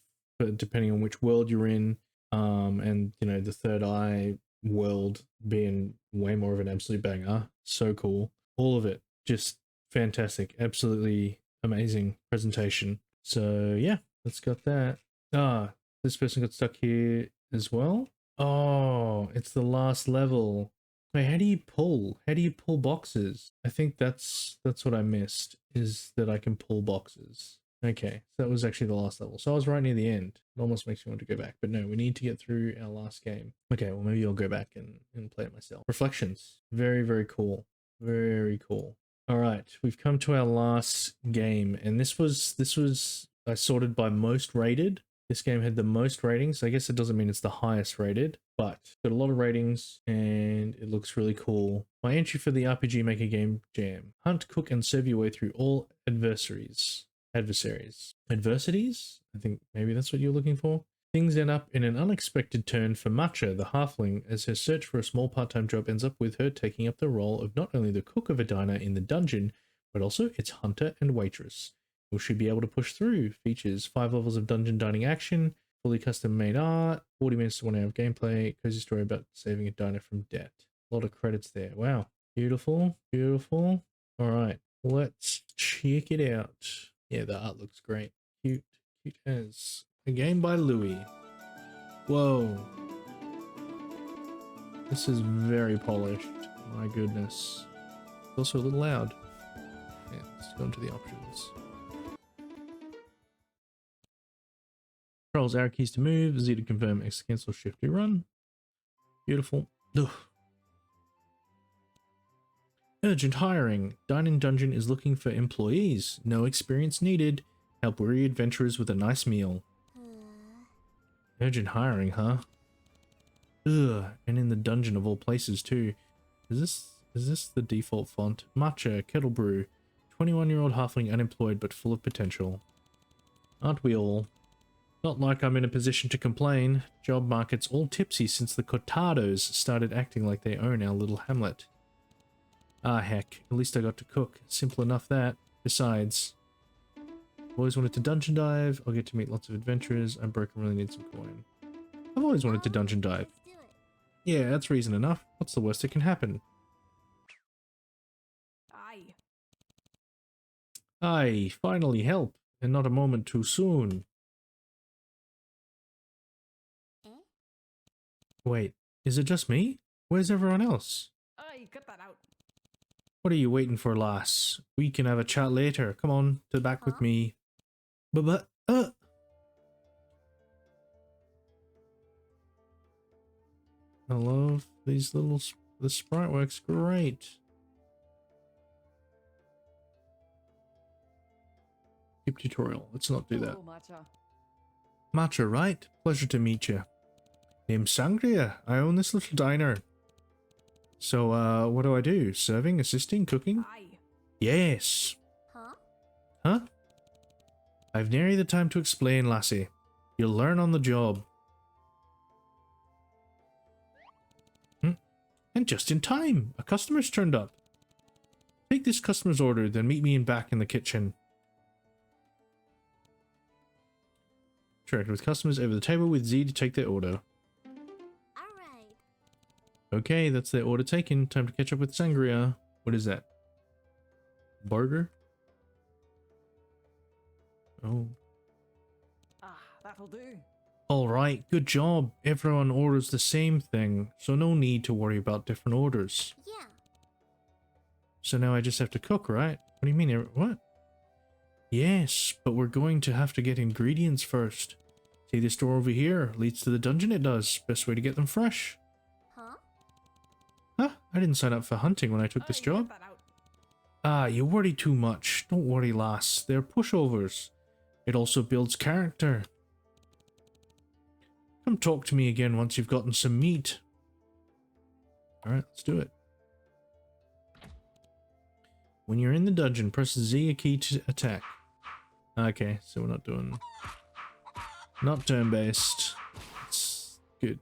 depending on which world you're in, and you know, the Third Eye world being way more of an absolute banger. So cool. All of it just fantastic, absolutely amazing presentation. So yeah, let's got that. This person got stuck here as well. Oh, it's the last level. Wait, how do you pull? How do you pull boxes? I think that's what I missed, is that I can pull boxes. Okay, so that was actually the last level. So I was right near the end. It almost makes me want to go back, but no, we need to get through our last game. Okay, well maybe I'll go back and play it myself. Reflections. Very, very cool. Very cool. All right, we've come to our last game, and this was I sorted by most rated. This game had the most ratings. I guess it doesn't mean it's the highest rated, but got a lot of ratings and it looks really cool. My entry for the RPGMaker game jam. Hunt, cook, and serve your way through all adversities. Adversities? I think maybe that's what you're looking for. Things end up in an unexpected turn for Matcha, the halfling, as her search for a small part-time job ends up with her taking up the role of not only the cook of a diner in the dungeon, but also its hunter and waitress. Will she be able to push through? Features 5 levels of dungeon dining action, fully custom made art, 40 minutes to 1 hour of gameplay, cozy story about saving a diner from debt. A lot of credits there. Wow. Beautiful. Beautiful. All right. Let's check it out. Yeah, the art looks great. Cute. Cute as. A game by Louis. Whoa. This is very polished. My goodness. It's also a little loud. Yeah, let's go into the options. Controls arrow keys to move, Z to confirm, X to cancel, shift to run. Beautiful. Ugh. Urgent hiring. Dine-In Dungeon is looking for employees. No experience needed. Help weary adventurers with a nice meal. Urgent hiring, huh? Ugh, and in the dungeon of all places too. Is this the default font? Matcha, kettle brew. 21-year-old halfling unemployed but full of potential. Aren't we all? Not like I'm in a position to complain. Job market's all tipsy since the Cortados started acting like they own our little hamlet. Ah heck, at least I got to cook. Simple enough that. Besides, I've always wanted to dungeon dive. I'll get to meet lots of adventurers. I'm broke and really need some coin. I've always wanted to dungeon dive. Yeah, that's reason enough. What's the worst that can happen? Aye, finally help, and not a moment too soon. Wait, is it just me? Where's everyone else? Cut that out. What are you waiting for, lass? We can have a chat later. Come on, to the back with me. But, I love these little, the sprite works great. Skip tutorial, let's not do that. Matcha, right? Pleasure to meet you. Name's Sangria. I own this little diner. So, what do I do? Serving, assisting, cooking? Yes. Huh? I've nary the time to explain, lassie. You'll learn on the job. And just in time, a customer's turned up. Take this customer's order, then meet me back in the kitchen. Interact with customers over the table with Z to take their order. Alright. Okay, that's their order taken. Time to catch up with Sangria. What is that? Burger? Oh. Ah, that'll do. Alright, good job. Everyone orders the same thing, so no need to worry about different orders. Yeah. So now I just have to cook, right? What do you mean? What? Yes, but we're going to have to get ingredients first. See this door over here? Leads to the dungeon it does. Best way to get them fresh. Huh? Huh? I didn't sign up for hunting when I took this job. Ah, you worry too much. Don't worry, lass. They're pushovers. It also builds character. Come talk to me again once you've gotten some meat. Alright, let's do it. When you're in the dungeon, press Z key to attack. Okay, so we're not doing... Not turn-based. It's good.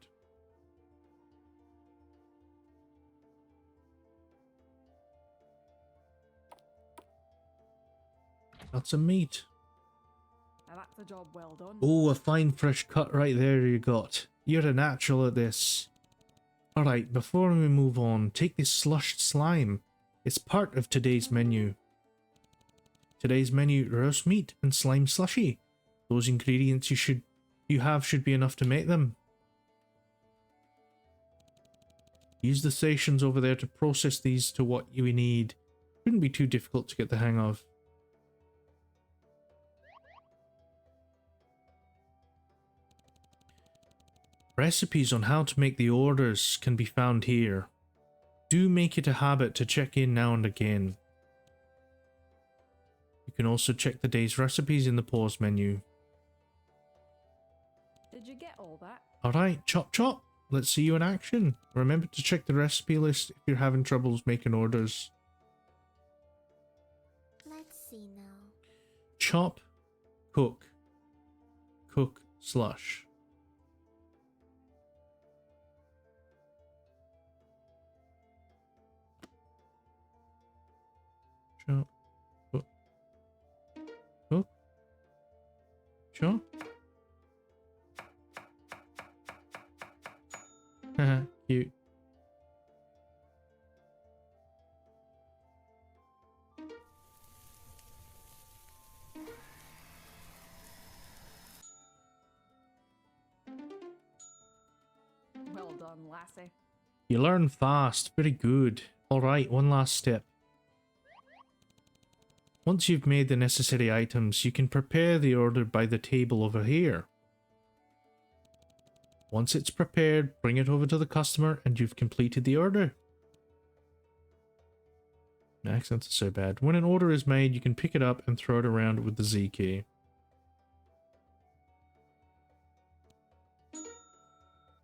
Got some meat. Now that's a job well done. Oh, a fine fresh cut right there you got. You're a natural at this. Alright, before we move on, take this slushed slime. It's part of today's menu. Today's menu, roast meat and slime slushy. Those ingredients should be enough to make them. Use the stations over there to process these to what you need. Shouldn't be too difficult to get the hang of. Recipes on how to make the orders can be found here. Do make it a habit to check in now and again. You can also check the day's recipes in the pause menu. Did you get all that? Alright, chop chop. Let's see you in action. Remember to check the recipe list if you're having troubles making orders. Let's see now. Chop, cook. Cook, slush. Chop, cook. Cook. Chop. Haha, cute. Well done, lassie. You learn fast. Very good. Alright, one last step. Once you've made the necessary items, you can prepare the order by the table over here. Once it's prepared, bring it over to the customer and you've completed the order. My accents are so bad. When an order is made, you can pick it up and throw it around with the Z key.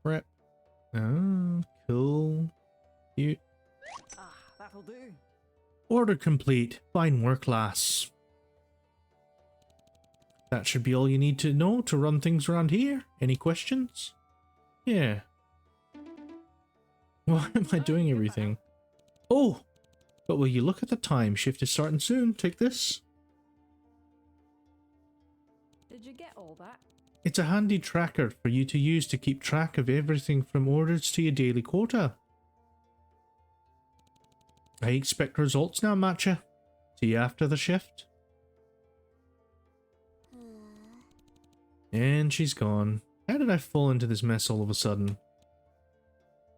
Prep. Oh, cool. Cute. Ah, that'll do. Order complete. Fine work, lass. That should be all you need to know to run things around here. Any questions? Yeah. Why am I doing everything? Oh! But will you look at the time? Shift is starting soon. Take this. Did you get all that? It's a handy tracker for you to use to keep track of everything from orders to your daily quota. I expect results now, Matcha. See you after the shift. And she's gone. How did I fall into this mess all of a sudden?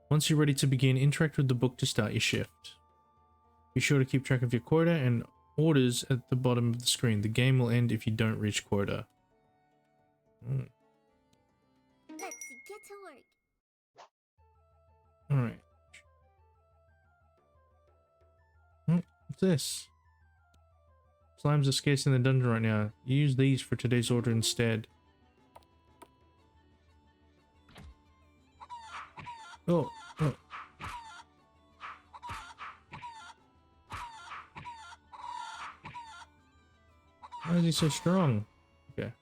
Once you're ready to begin, interact with the book to start your shift. Be sure to keep track of your quota and orders at the bottom of the screen. The game will end if you don't reach quota. Let's get to work. Alright. What's this? Slimes are scarce in the dungeon right now. Use these for today's order instead. Oh, oh. Why is he so strong? Okay.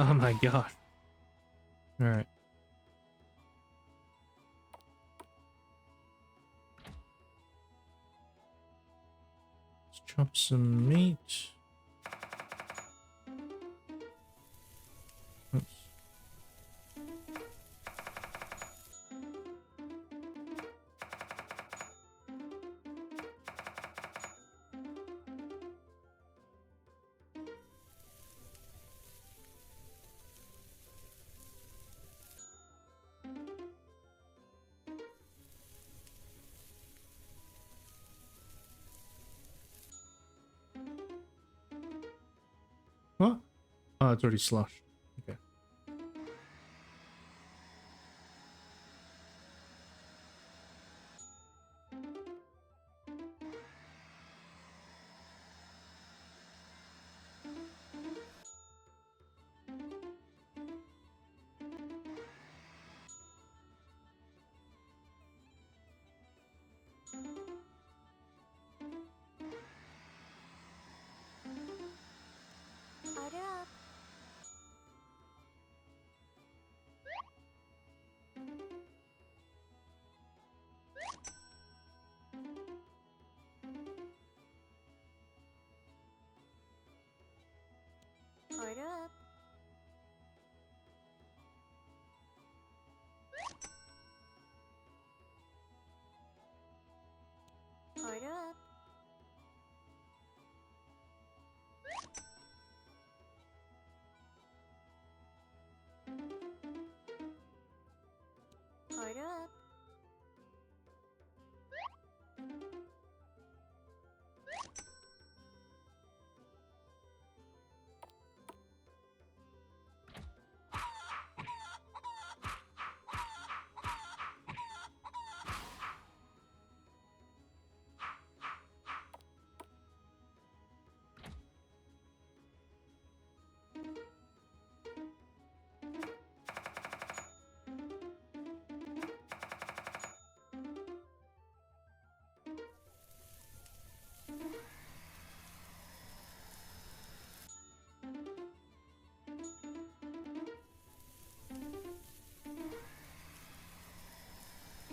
Oh my god. Alright. Let's chop some meat. Oops. What? Oh, it's already sloshed. Okay. Order up. Order up. Order up. Order up.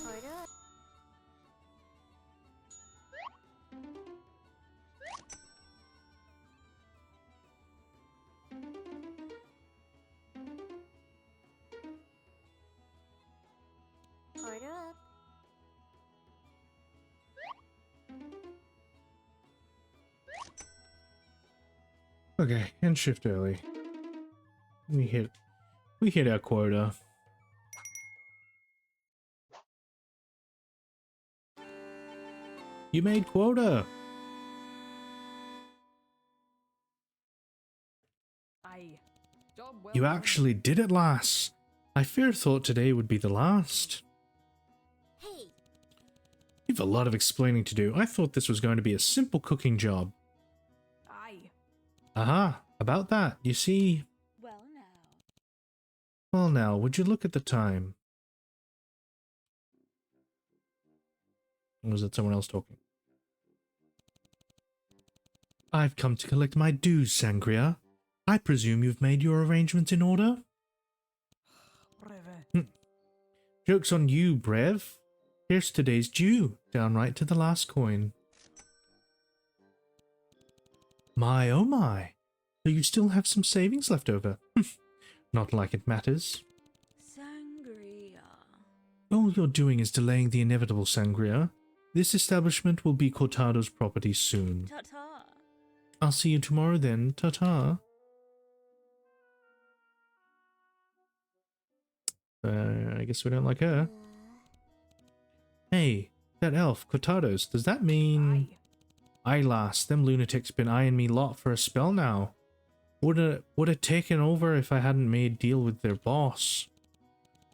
Order up. Order up. Okay, and shift early. We hit our quota. You made quota. Aye. Job well You done. actually did it, lass. I fear thought today would be the last. Hey, You've a lot of explaining to do. I thought this was going to be a simple cooking job. Aye. Aha, about that. You see... well now. Well now, would you look at the time? Or was it someone else talking? I've come to collect my dues, Sangria. I presume you've made your arrangements in order? Whatever. Joke's on you, Brev. Here's today's due, down right to the last coin. My oh my. So you still have some savings left over? Not like it matters. Sangria. All you're doing is delaying the inevitable, Sangria. This establishment will be Cortado's property soon. Ta-ta. I'll see you tomorrow then. Ta-ta. I guess we don't like her. Hey, that elf, Cortado's, does that mean... Aye. Aye, lass, them lunatics been eyeing me lot for a spell now. Would have taken over if I hadn't made deal with their boss.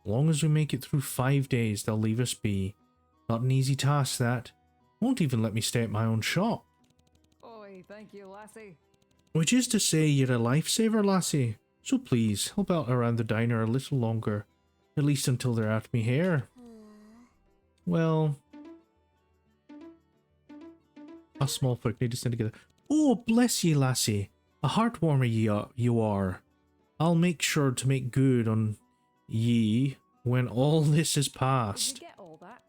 Long as we make it through 5 days, they'll leave us be. Not an easy task, that. Won't even let me stay at my own shop. Oi, thank you, lassie. Which is to say, you're a lifesaver, lassie. So please, help out around the diner a little longer. At least until they're out me hair. Well... us small folk need to stand together. Oh, bless ye, lassie. A heartwarmer you are. I'll make sure to make good on ye when all this is Did past. you get all that?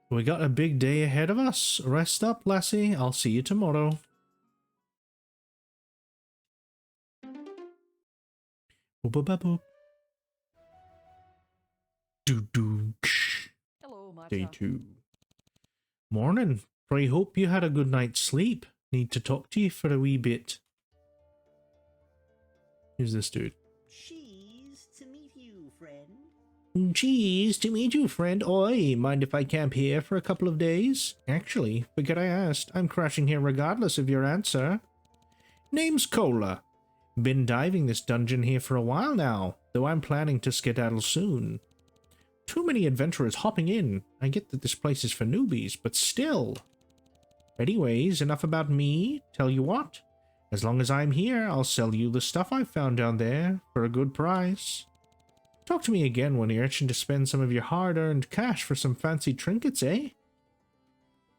We got a big day ahead of us. Rest up, lassie. I'll see you tomorrow. Boop, boop, boop, boop. Doo doo. Hello, Day Matcha. 2. Morning. Pray hope you had a good night's sleep. Need to talk to you for a wee bit. Who's this dude? Cheese to meet you, friend. Cheese to meet you, friend. Oi, mind if I camp here for a couple of days? Actually, forget I asked. I'm crashing here regardless of your answer. Name's Cola. Been diving this dungeon here for a while now, though I'm planning to skedaddle soon. Too many adventurers hopping in. I get that this place is for newbies, but still. Anyways, enough about me. Tell you what, as long as I'm here, I'll sell you the stuff I found down there for a good price. Talk to me again when you're itching to spend some of your hard-earned cash for some fancy trinkets, eh?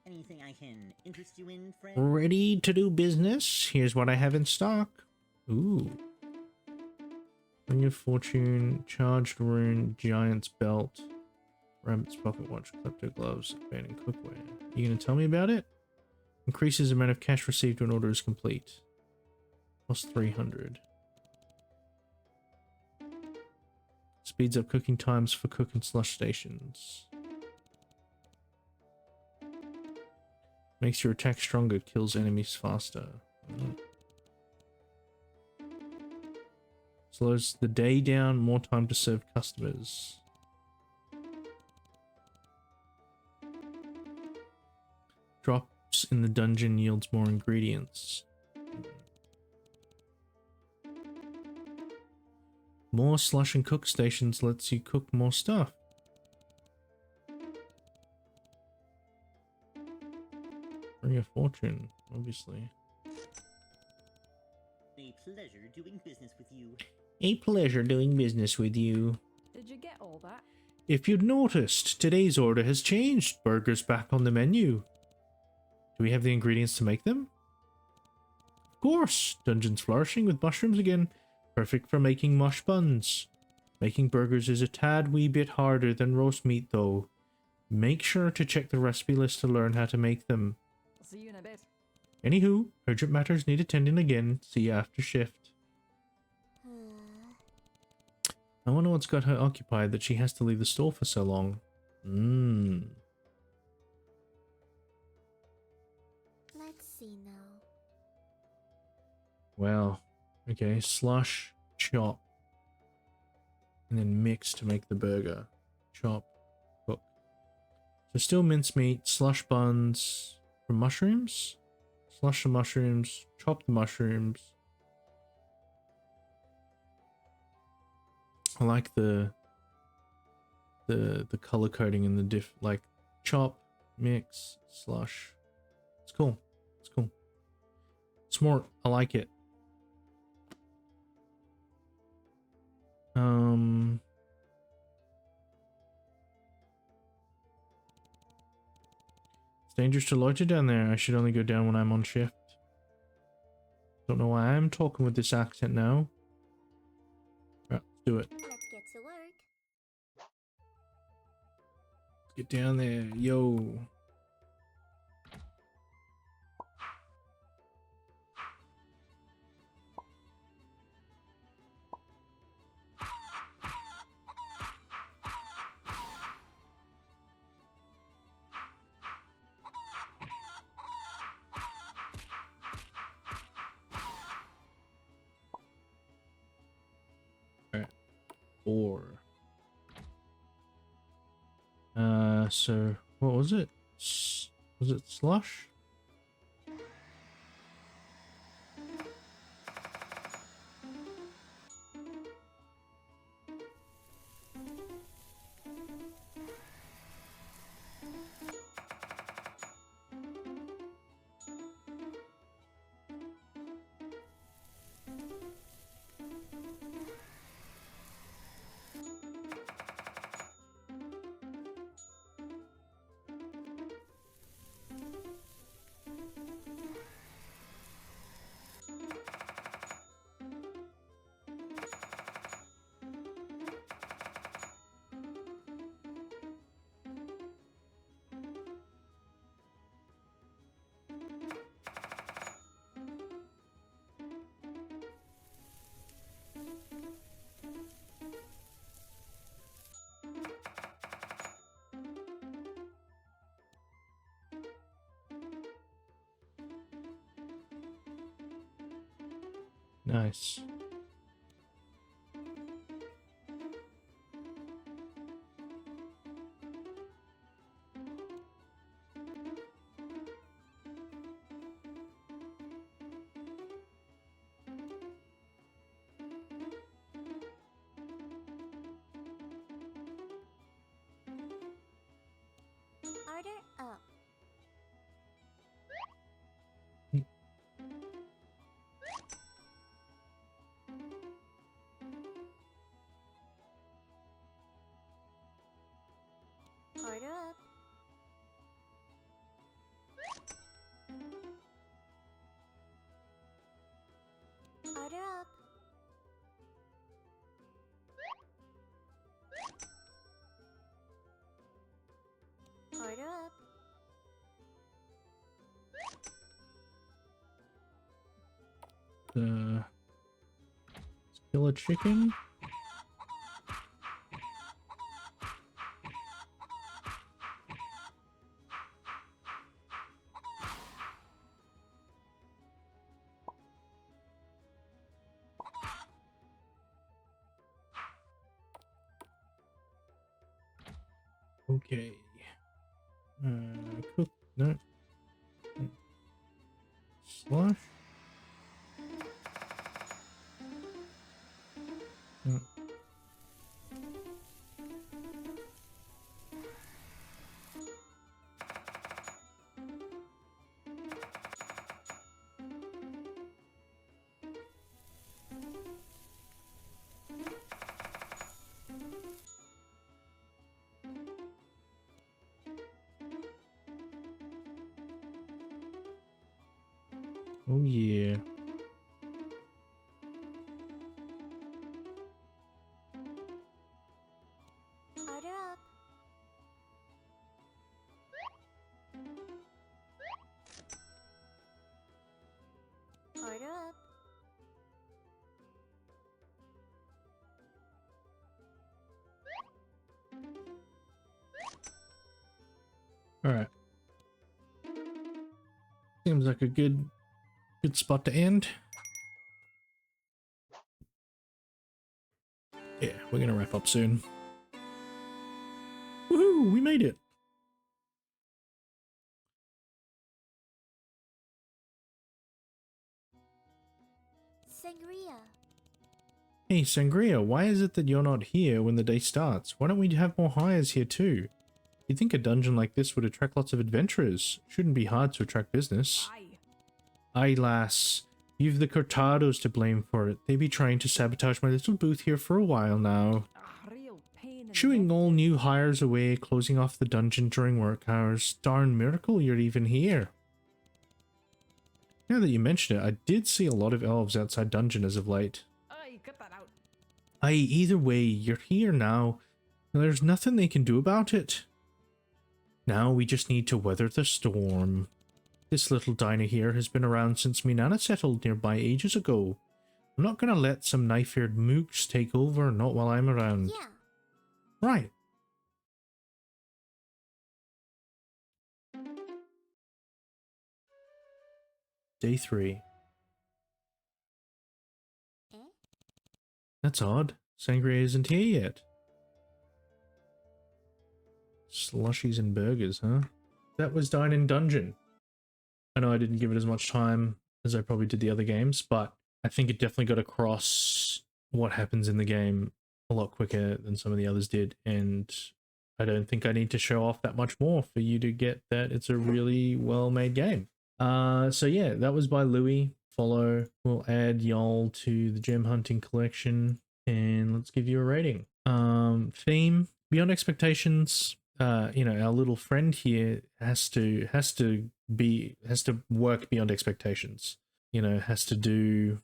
Anything I can interest you in, friend? Ready to do business? Here's what I have in stock. Ooh. Ring of Fortune, Charged Rune, Giant's Belt, Rabbit's Pocket Watch, Klepto Gloves, Abandoned Cookware. You gonna tell me about it? Increases the amount of cash received when order is complete. Plus 300. Speeds up cooking times for cook and slush stations. Makes your attack stronger, kills enemies faster. Slows the day down, more time to serve customers. Drops in the dungeon yields more ingredients. More slush and cook stations lets you cook more stuff. Ring of Fortune, obviously. A pleasure doing business with you. A pleasure doing business with you. Did you get all that? If you'd noticed, today's order has changed. Burgers back on the menu. Do we have the ingredients to make them? Of course. Dungeon's flourishing with mushrooms again. Perfect for making mush buns. Making burgers is a tad wee bit harder than roast meat though. Make sure to check the recipe list to learn how to make them. I'll see you in a bit. Anywho, urgent matters need attending again. See you after shift. I wonder what's got her occupied that she has to leave the store for so long. Let's see now. Well, okay, slush, chop, and then mix to make the burger. Chop, cook. So still mincemeat, slush buns from mushrooms. Slush the mushrooms, chop the mushrooms. I like the color coding and the like chop, mix, slush. It's cool. It's cool. Smart. I like it. It's dangerous to loiter down there. I should only go down when I'm on shift. Don't know why I'm talking with this accent now. Right, let's do it. Let's get to work. Let's get down there. Yo. Four. So what was it? Was it slush? Nice. Order up. Order up. Order up. Order up. Let's kill a chicken. Okay. Cook. No. Slush. No. Oh yeah. Order up. Order up. All right. Seems like a good spot to end. Yeah, we're gonna wrap up soon. Woohoo! We made it. Sangria. Hey, Sangria, why is it that you're not here when the day starts? Why don't we have more hires here too? You'd think a dungeon like this would attract lots of adventurers. Shouldn't be hard to attract business. Aye. Aye, lass. You've the Cortados to blame for it. They be trying to sabotage my little booth here for a while now. A real pain in the Shooing neck. all new hires away, closing off the dungeon during work hours. Darn miracle you're even here. Now that you mention it, I did see a lot of elves outside dungeon as of late. Aye, cut that out. Aye, either way, you're here now. There's nothing they can do about it. Now we just need to weather the storm. This little diner here has been around since me nana settled nearby ages ago. I'm not gonna let some knife-eared mooks take over, not while I'm around. Yeah. Right. Day 3. Eh? That's odd. Sangria isn't here yet. Slushies and burgers, huh? That was Dine-In Dungeon. I know I didn't give it as much time as I probably did the other games, but I think it definitely got across what happens in the game a lot quicker than some of the others did, and I don't think I need to show off that much more for you to get that it's a really well-made game. So yeah, that was by Louis. Follow. We'll add y'all to the gem hunting collection, and let's give you a rating. Theme, beyond expectations. You know, our little friend here has to work beyond expectations. You know, has to do,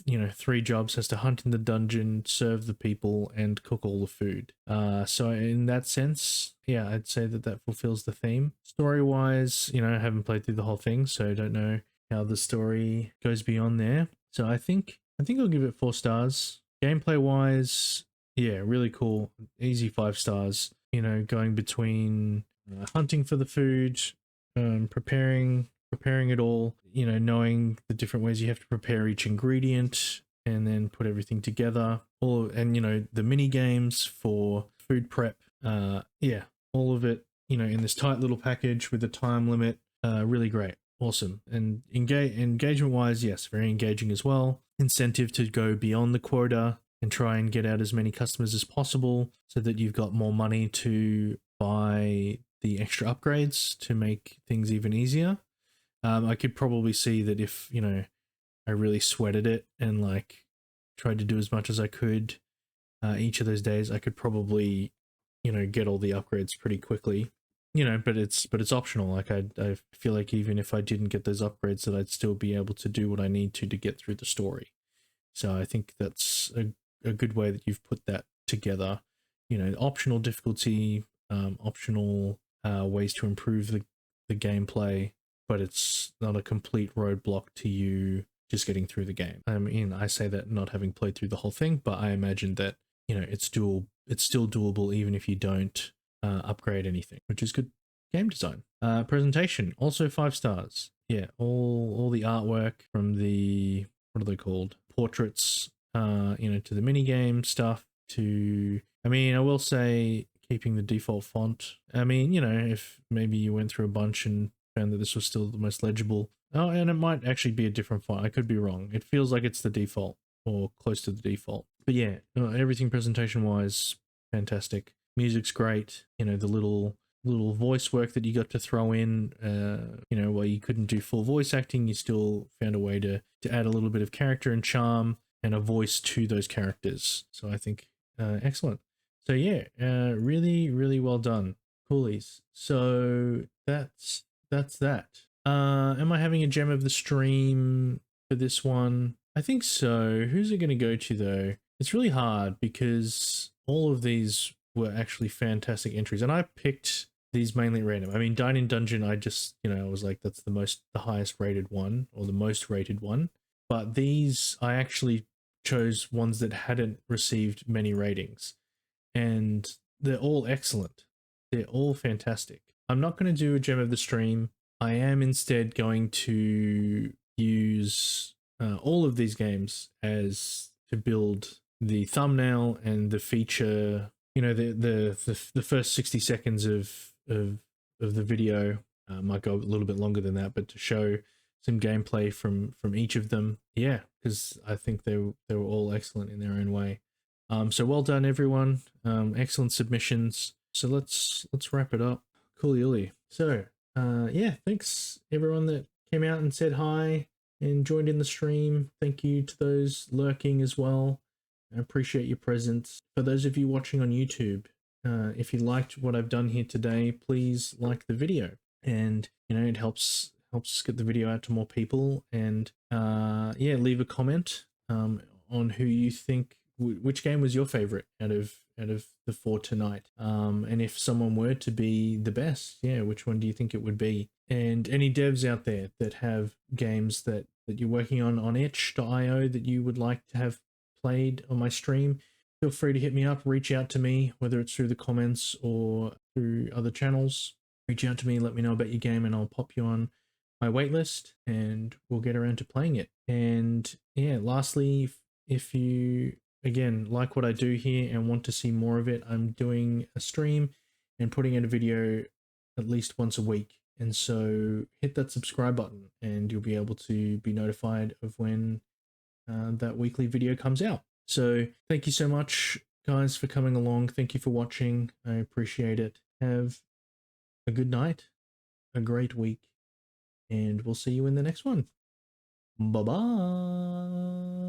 you know, 3 jobs, has to hunt in the dungeon, serve the people, and cook all the food. So in that sense, yeah, I'd say that fulfills the theme. Story-wise, you know, I haven't played through the whole thing, so I don't know how the story goes beyond there. So I think I'll give it 4 stars. Gameplay-wise, yeah, really cool. Easy 5 stars. You know, going between hunting for the food, preparing it all, you know, knowing the different ways you have to prepare each ingredient, and then put everything together. And you know, the mini games for food prep. Yeah, all of it, you know, in this tight little package with a time limit. Really great. Awesome. And engagement wise, yes, very engaging as well. Incentive to go beyond the quota and try and get out as many customers as possible so that you've got more money to buy the extra upgrades to make things even easier. I could probably see that if, you know, I really sweated it and like tried to do as much as I could each of those days, I could probably, you know, get all the upgrades pretty quickly. You know, but it's optional. Like I feel like even if I didn't get those upgrades, that I'd still be able to do what I need to get through the story. So I think that's a good way that you've put that together. You know, optional difficulty, optional ways to improve the gameplay, but it's not a complete roadblock to you just getting through the game. I mean, I say that not having played through the whole thing, but I imagine that, you know, it's still doable even if you don't upgrade anything, which is good game design. Presentation, also 5 stars. Yeah, all the artwork from the, what are they called? Portraits, you know, to the mini game stuff to, I mean, I will say keeping the default font. I mean, you know, if maybe you went through a bunch and found that this was still the most legible. Oh, and it might actually be a different font. I could be wrong. It feels like it's the default or close to the default. But yeah, everything presentation wise, fantastic. Music's great. You know, the little voice work that you got to throw in, you know, where you couldn't do full voice acting, you still found a way to add a little bit of character and charm and a voice to those characters. So I think excellent. So yeah, really, really well done. Coolies. So that's that. Am I having a gem of the stream for this one? I think so. Who's it going to go to though? It's really hard because all of these were actually fantastic entries, and I picked these mainly random. I mean, Dine-In Dungeon, I just, you know, I was like, that's the highest rated one or the most rated one. But these, I actually chose ones that hadn't received many ratings, and they're all excellent. They're all fantastic. I'm not going to do a gem of the stream. I am instead going to use all of these games as to build the thumbnail and the feature. You know, the first 60 seconds of the video might go a little bit longer than that, but to show some gameplay from each of them. Yeah, because I think they were all excellent in their own way. So well done, everyone. Excellent submissions. So let's wrap it up. Coolly. So yeah, thanks everyone that came out and said hi and joined in the stream. Thank you to those lurking as well. I appreciate your presence. For those of you watching on YouTube, if you liked what I've done here today, please like the video. And, you know, it helps get the video out to more people. And yeah, leave a comment on who you think, which game was your favorite out of the 4 tonight. And if someone were to be the best, yeah, which one do you think it would be? And any devs out there that have games that you're working on itch.io that you would like to have played on my stream, feel free to hit me up, reach out to me, whether it's through the comments or through other channels. Reach out to me, let me know about your game, and I'll pop you on my waitlist and we'll get around to playing it. And yeah, lastly, if you again like what I do here and want to see more of it, I'm doing a stream and putting out a video at least once a week. And so hit that subscribe button and you'll be able to be notified of when that weekly video comes out. So thank you so much, guys, for coming along. Thank you for watching. I appreciate it. Have a good night, a great week, and we'll see you in the next one. Bye-bye.